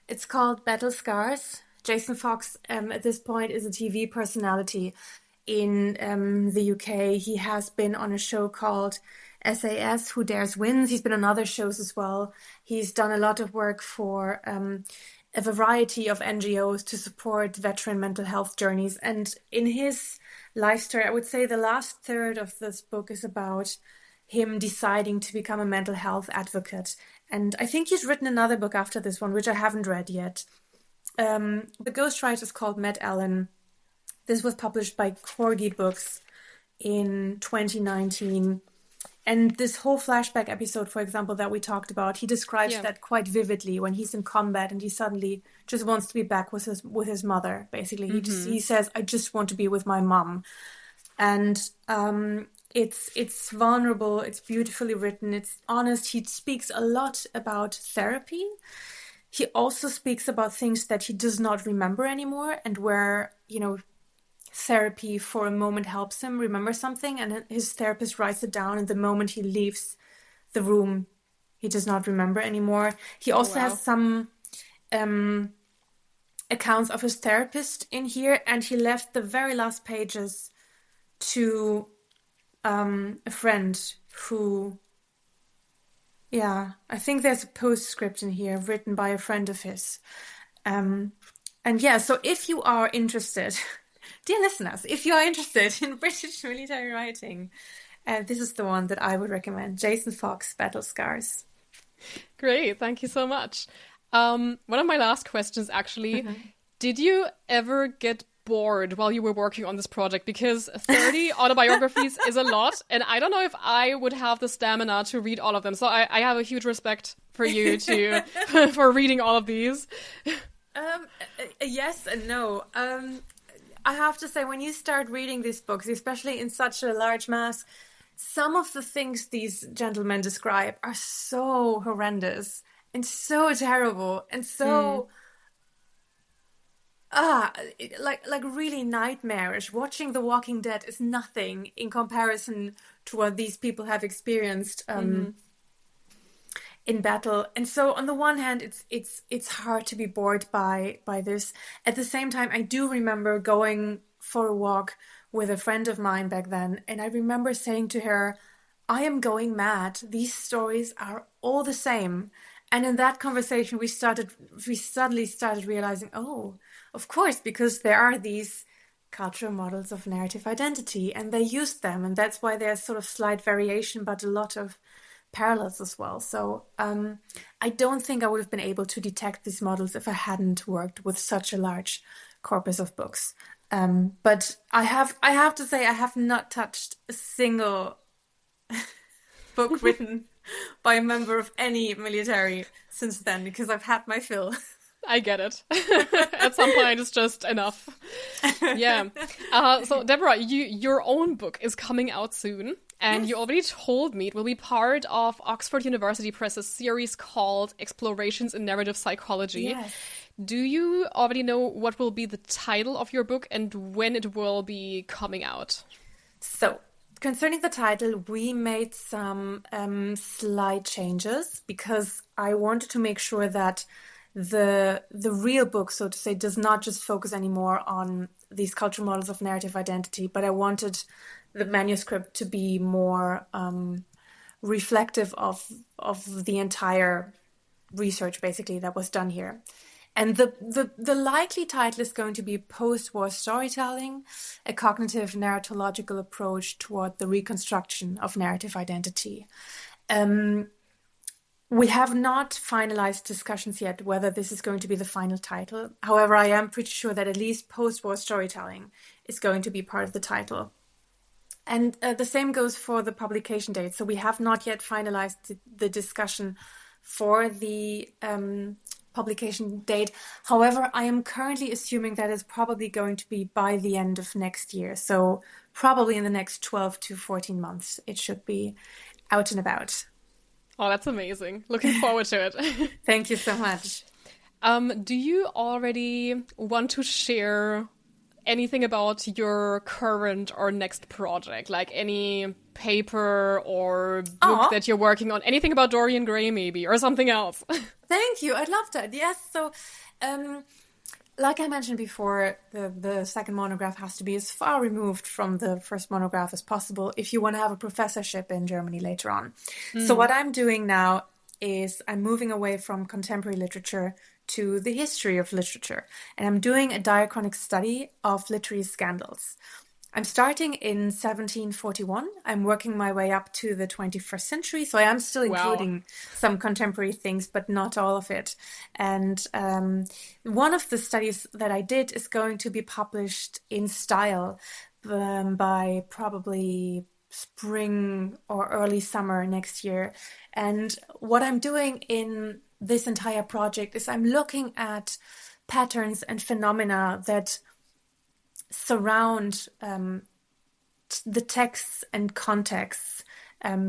Speaker 2: It's called Battle Scars. Jason Fox, at this point, is a TV personality in the UK. He has been on a show called SAS, Who Dares Wins. He's been on other shows as well. He's done a lot of work for a variety of NGOs to support veteran mental health journeys. And in his life story, I would say the last third of this book is about him deciding to become a mental health advocate. And I think he's written another book after this one, which I haven't read yet. The ghostwriter is called Matt Allen. This was published by Corgi Books in 2019. And this whole flashback episode, for example, that we talked about, he describes that quite vividly when he's in combat and he suddenly just wants to be back with his mother, basically. He says, I just want to be with my mom. And it's vulnerable, it's beautifully written, it's honest. He speaks a lot about therapy. He also speaks about things that he does not remember anymore and where, therapy for a moment helps him remember something, and his therapist writes it down, and the moment he leaves the room, he does not remember anymore. He also has some accounts of his therapist in here, and he left the very last pages to a friend who, I think there's a postscript in here written by a friend of his. So if you are interested... Dear listeners, if you are interested in British military writing, this is the one that I would recommend. Jason Fox, Battle Scars.
Speaker 1: Great, thank you so much. One of my last questions, actually, did you ever get bored while you were working on this project? Because 30 autobiographies is a lot, and I don't know if I would have the stamina to read all of them. So I have a huge respect for you for reading all of these.
Speaker 2: Yes and no. I have to say, when you start reading these books, especially in such a large mass, some of the things these gentlemen describe are so horrendous and so terrible and so like really nightmarish. Watching The Walking Dead is nothing in comparison to what these people have experienced in battle. And so on the one hand, it's hard to be bored by this. At the same time, I do remember going for a walk with a friend of mine back then, and I remember saying to her, I am going mad. These stories are all the same. And in that conversation, we suddenly started realizing, oh, of course, because there are these cultural models of narrative identity, and they used them, and that's why there's sort of slight variation, but a lot of parallels as well. So I don't think I would have been able to detect these models if I hadn't worked with such a large corpus of books. But I have to say I have not touched a single book written by a member of any military since then, because I've had my fill.
Speaker 1: I get it. At some point, it's just enough. Yeah. So, Deborah, your own book is coming out soon. And you already told me it will be part of Oxford University Press's series called Explorations in Narrative Psychology.
Speaker 2: Yes.
Speaker 1: Do you already know what will be the title of your book and when it will be coming out?
Speaker 2: So, concerning the title, we made some slight changes because I wanted to make sure that the real book, so to say, does not just focus anymore on these cultural models of narrative identity, but I wanted the manuscript to be more reflective of the entire research, basically, that was done here. And the likely title is going to be Post-War Storytelling, a cognitive narratological approach toward the reconstruction of narrative identity. We have not finalized discussions yet whether this is going to be the final title. However, I am pretty sure that at least Post-War Storytelling is going to be part of the title. And the same goes for the publication date. So we have not yet finalized the discussion for the publication date. However, I am currently assuming that it's probably going to be by the end of next year. So probably in the next 12 to 14 months, it should be out and about.
Speaker 1: Oh, that's amazing. Looking forward to it.
Speaker 2: Thank you so much.
Speaker 1: Do you already want to share anything about your current or next project? Like any paper or book that you're working on? Anything about Dorian Gray maybe, or something else?
Speaker 2: Thank you. I'd love that. Yes. So, like I mentioned before, the second monograph has to be as far removed from the first monograph as possible if you want to have a professorship in Germany later on. So what I'm doing now is I'm moving away from contemporary literature to the history of literature. And I'm doing a diachronic study of literary scandals. I'm starting in 1741. I'm working my way up to the 21st century. So I am still including some contemporary things, but not all of it. And one of the studies that I did is going to be published in style by probably spring or early summer next year. And what I'm doing in this entire project is I'm looking at patterns and phenomena that surround the texts and contexts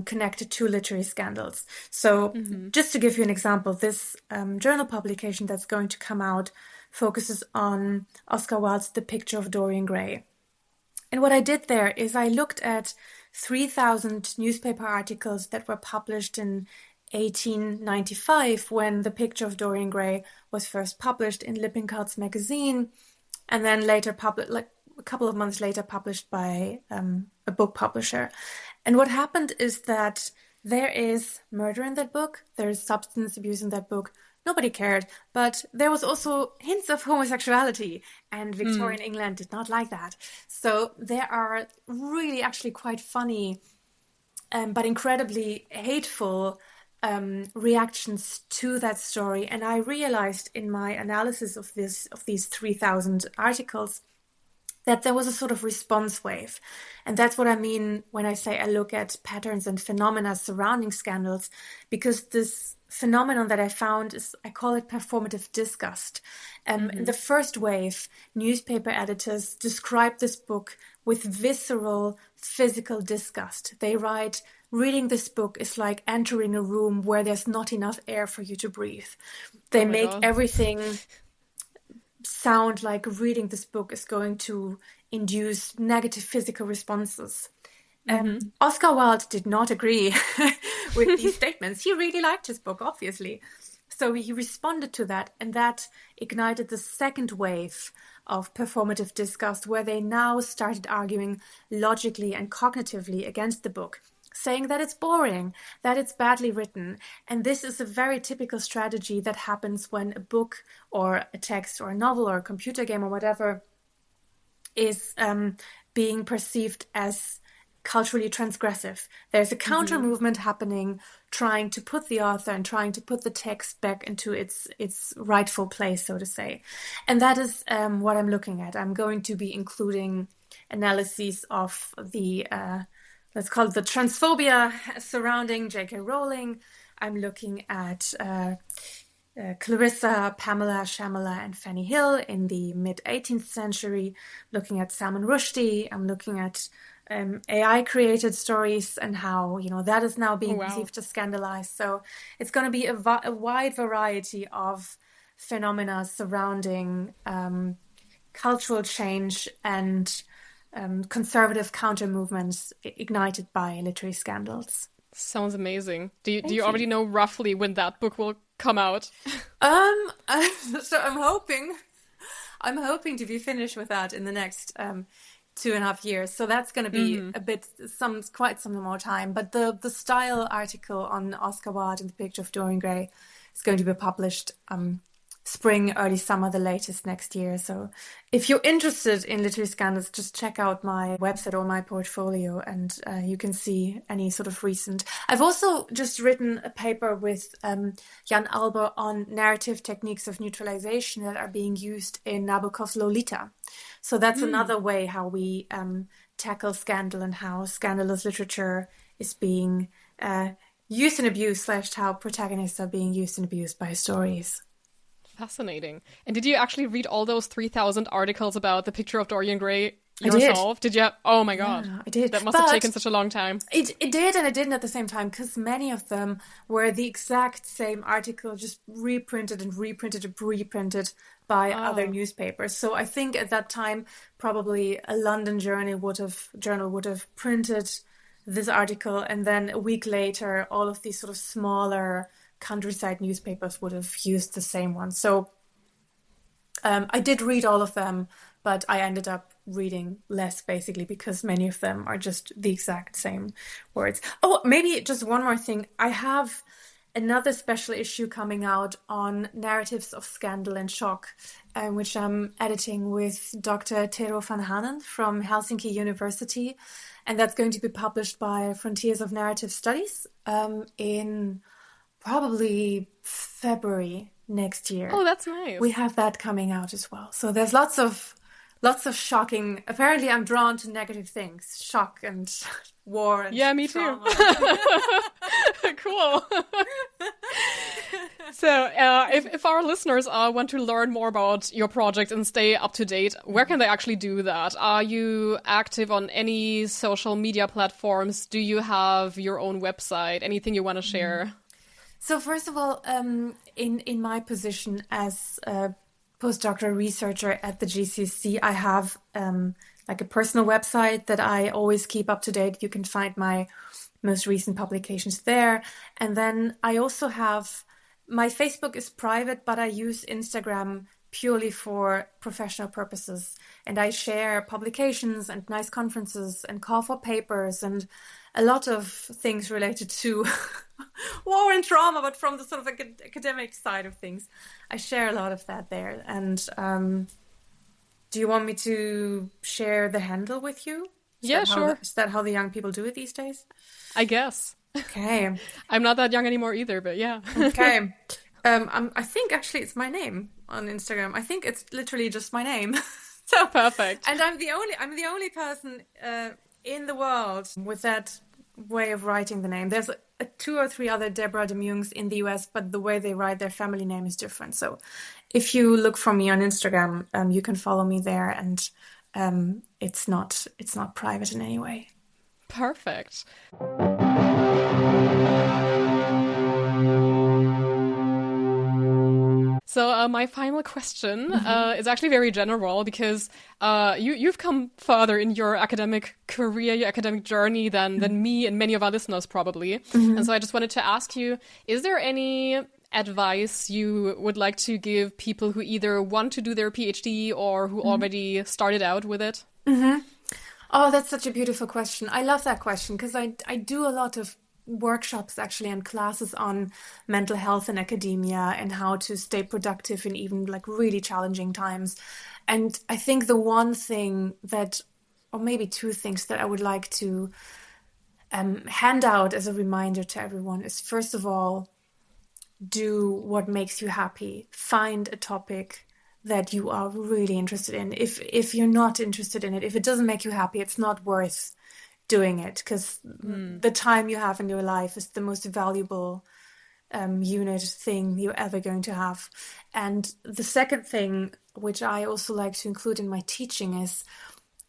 Speaker 2: connected to literary scandals. So just to give you an example, this journal publication that's going to come out focuses on Oscar Wilde's The Picture of Dorian Gray. And what I did there is I looked at 3,000 newspaper articles that were published in 1895 when The Picture of Dorian Gray was first published in Lippincott's magazine, and then later published, a couple of months later, published by a book publisher. And what happened is that there is murder in that book, there is substance abuse in that book. Nobody cared, but there was also hints of homosexuality, and Victorian England did not like that. So there are really actually quite funny but incredibly hateful reactions to that story. And I realized in my analysis of these 3,000 articles that there was a sort of response wave. And that's what I mean when I say I look at patterns and phenomena surrounding scandals, because this phenomenon that I found is, I call it performative disgust. In the first wave, newspaper editors describe this book with visceral physical disgust. They write, reading this book is like entering a room where there's not enough air for you to breathe. They make everything sound like reading this book is going to induce negative physical responses. Oscar Wilde did not agree with these statements. He really liked his book, obviously. So he responded to that, and that ignited the second wave of performative disgust, where they now started arguing logically and cognitively against the book, saying that it's boring, that it's badly written. And this is a very typical strategy that happens when a book or a text or a novel or a computer game or whatever is being perceived as culturally transgressive. There's a counter movement happening, trying to put the author and trying to put the text back into its rightful place, so to say. And that is what I'm looking at. I'm going to be including analyses of the, let's call it the transphobia surrounding J.K. Rowling. I'm looking at Clarissa, Pamela, Shamala, and Fanny Hill in the mid-18th century, looking at Salman Rushdie. I'm looking at AI-created stories and how, that is now being perceived as scandalized. So it's going to be a wide variety of phenomena surrounding cultural change and conservative counter-movements ignited by literary scandals.
Speaker 1: Sounds amazing. Do you already know roughly when that book will come out?
Speaker 2: So I'm hoping to be finished with that in the next 2.5 years. So that's going to be quite some more time. But the style article on Oscar Wilde and the Picture of Dorian Gray is going to be published spring, early summer, the latest next year. So if you're interested in literary scandals, just check out my website or my portfolio, and you can see any sort of recent. I've also just written a paper with Jan Alber on narrative techniques of neutralization that are being used in Nabokov's Lolita. So that's another way how we tackle scandal and how scandalous literature is being used and abused, / how protagonists are being used and abused by stories.
Speaker 1: Fascinating. And did you actually read all those 3,000 articles about the Picture of Dorian Gray yourself? Did you? Oh my God.
Speaker 2: Yeah, I did.
Speaker 1: That must have taken such a long time.
Speaker 2: It did, and it didn't at the same time, because many of them were the exact same article, just reprinted and reprinted by other newspapers. So I think at that time, probably a London journal would have printed this article, and then a week later, all of these sort of smaller countryside newspapers would have used the same one. So I did read all of them, but I ended up reading less, basically, because many of them are just the exact same words. Oh, maybe just one more thing. I have another special issue coming out on narratives of scandal and shock, which I'm editing with Dr. Tero van Hanen from Helsinki University. And that's going to be published by Frontiers of Narrative Studies in probably February next year.
Speaker 1: Oh, that's nice.
Speaker 2: We have that coming out as well. So there's lots of shocking. Apparently, I'm drawn to negative things, shock and war. And
Speaker 1: me
Speaker 2: trauma.
Speaker 1: Too. Cool. So, if our listeners want to learn more about your project and stay up to date, where can they actually do that? Are you active on any social media platforms? Do you have your own website? Anything you want to share?
Speaker 2: So first of all, in my position as a postdoctoral researcher at the GCC, I have like a personal website that I always keep up to date. You can find my most recent publications there. And then I also have, my Facebook is private, but I use Instagram purely for professional purposes. And I share publications and nice conferences and call for papers and a lot of things related to war and trauma, but from the sort of academic side of things. I share a lot of that there. And do you want me to share the handle with you?
Speaker 1: Sure.
Speaker 2: Is that how the young people do it these days?
Speaker 1: I guess.
Speaker 2: Okay.
Speaker 1: I'm not that young anymore either, but yeah.
Speaker 2: Okay. I think actually it's my name on Instagram. I think it's literally just my name. So
Speaker 1: perfect.
Speaker 2: And I'm the only person in the world with that way of writing the name. There's 2 or 3 other Deborah De Muijnck's in the US, but the way they write their family name is different. So if you look for me on Instagram, you can follow me there, and it's not private in any way.
Speaker 1: Perfect. So my final question is actually very general, because you've come further in your academic career, your academic journey than me and many of our listeners probably. And so I just wanted to ask you, is there any advice you would like to give people who either want to do their PhD or who already started out with it?
Speaker 2: Oh, that's such a beautiful question. I love that question because I do a lot of workshops actually and classes on mental health in academia and how to stay productive in even like really challenging times. And I think the one thing that, or maybe two things that I would like to hand out as a reminder to everyone is, first of all, do what makes you happy. Find a topic that you are really interested in. If you're not interested in it, if it doesn't make you happy, it's not worth doing it, because the time you have in your life is the most valuable thing you're ever going to have. And the second thing, which I also like to include in my teaching, is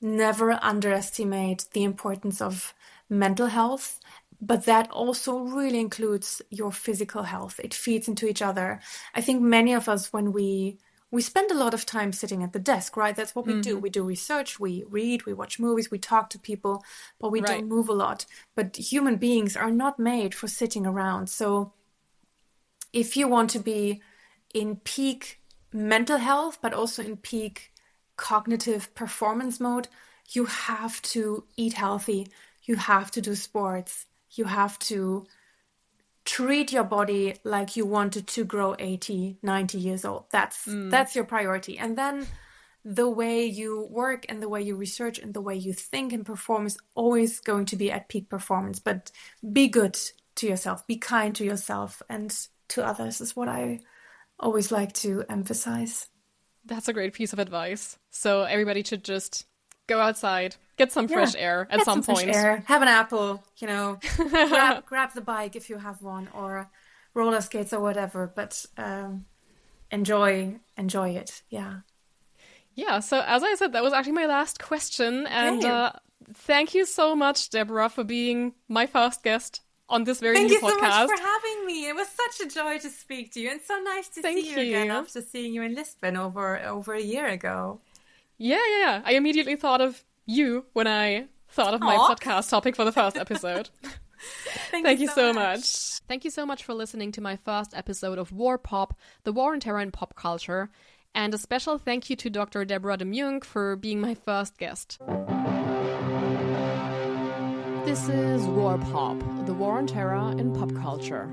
Speaker 2: never underestimate the importance of mental health. But that also really includes your physical health. It feeds into each other. I think many of us, when we spend a lot of time sitting at the desk, right? That's what we do. We do research, we read, we watch movies, we talk to people, but we don't move a lot. But human beings are not made for sitting around. So if you want to be in peak mental health, but also in peak cognitive performance mode, you have to eat healthy. You have to do sports. You have to treat your body like you wanted to grow 80, 90 years old. That's your priority. And then the way you work and the way you research and the way you think and perform is always going to be at peak performance. But be good to yourself, be kind to yourself and to others is what I always like to emphasize.
Speaker 1: That's a great piece of advice. So everybody should just go outside, get some fresh air at some point.
Speaker 2: Fresh air. Have an apple, grab the bike if you have one, or roller skates or whatever, but enjoy it.
Speaker 1: Yeah, so as I said, that was actually my last question. And thank you so much, Deborah, for being my first guest on this very new podcast.
Speaker 2: Thank you so much for having me. It was such a joy to speak to you, and so nice to see you again after seeing you in Lisbon over a year ago.
Speaker 1: Yeah. I immediately thought of you when I thought of my podcast topic for the first episode. Thank you so much. Thank you so much for listening to my first episode of War Pop, the War and Terror in Pop Culture. And a special thank you to Dr. Deborah De Muijnck for being my first guest. This is War Pop, the War and Terror in Pop Culture.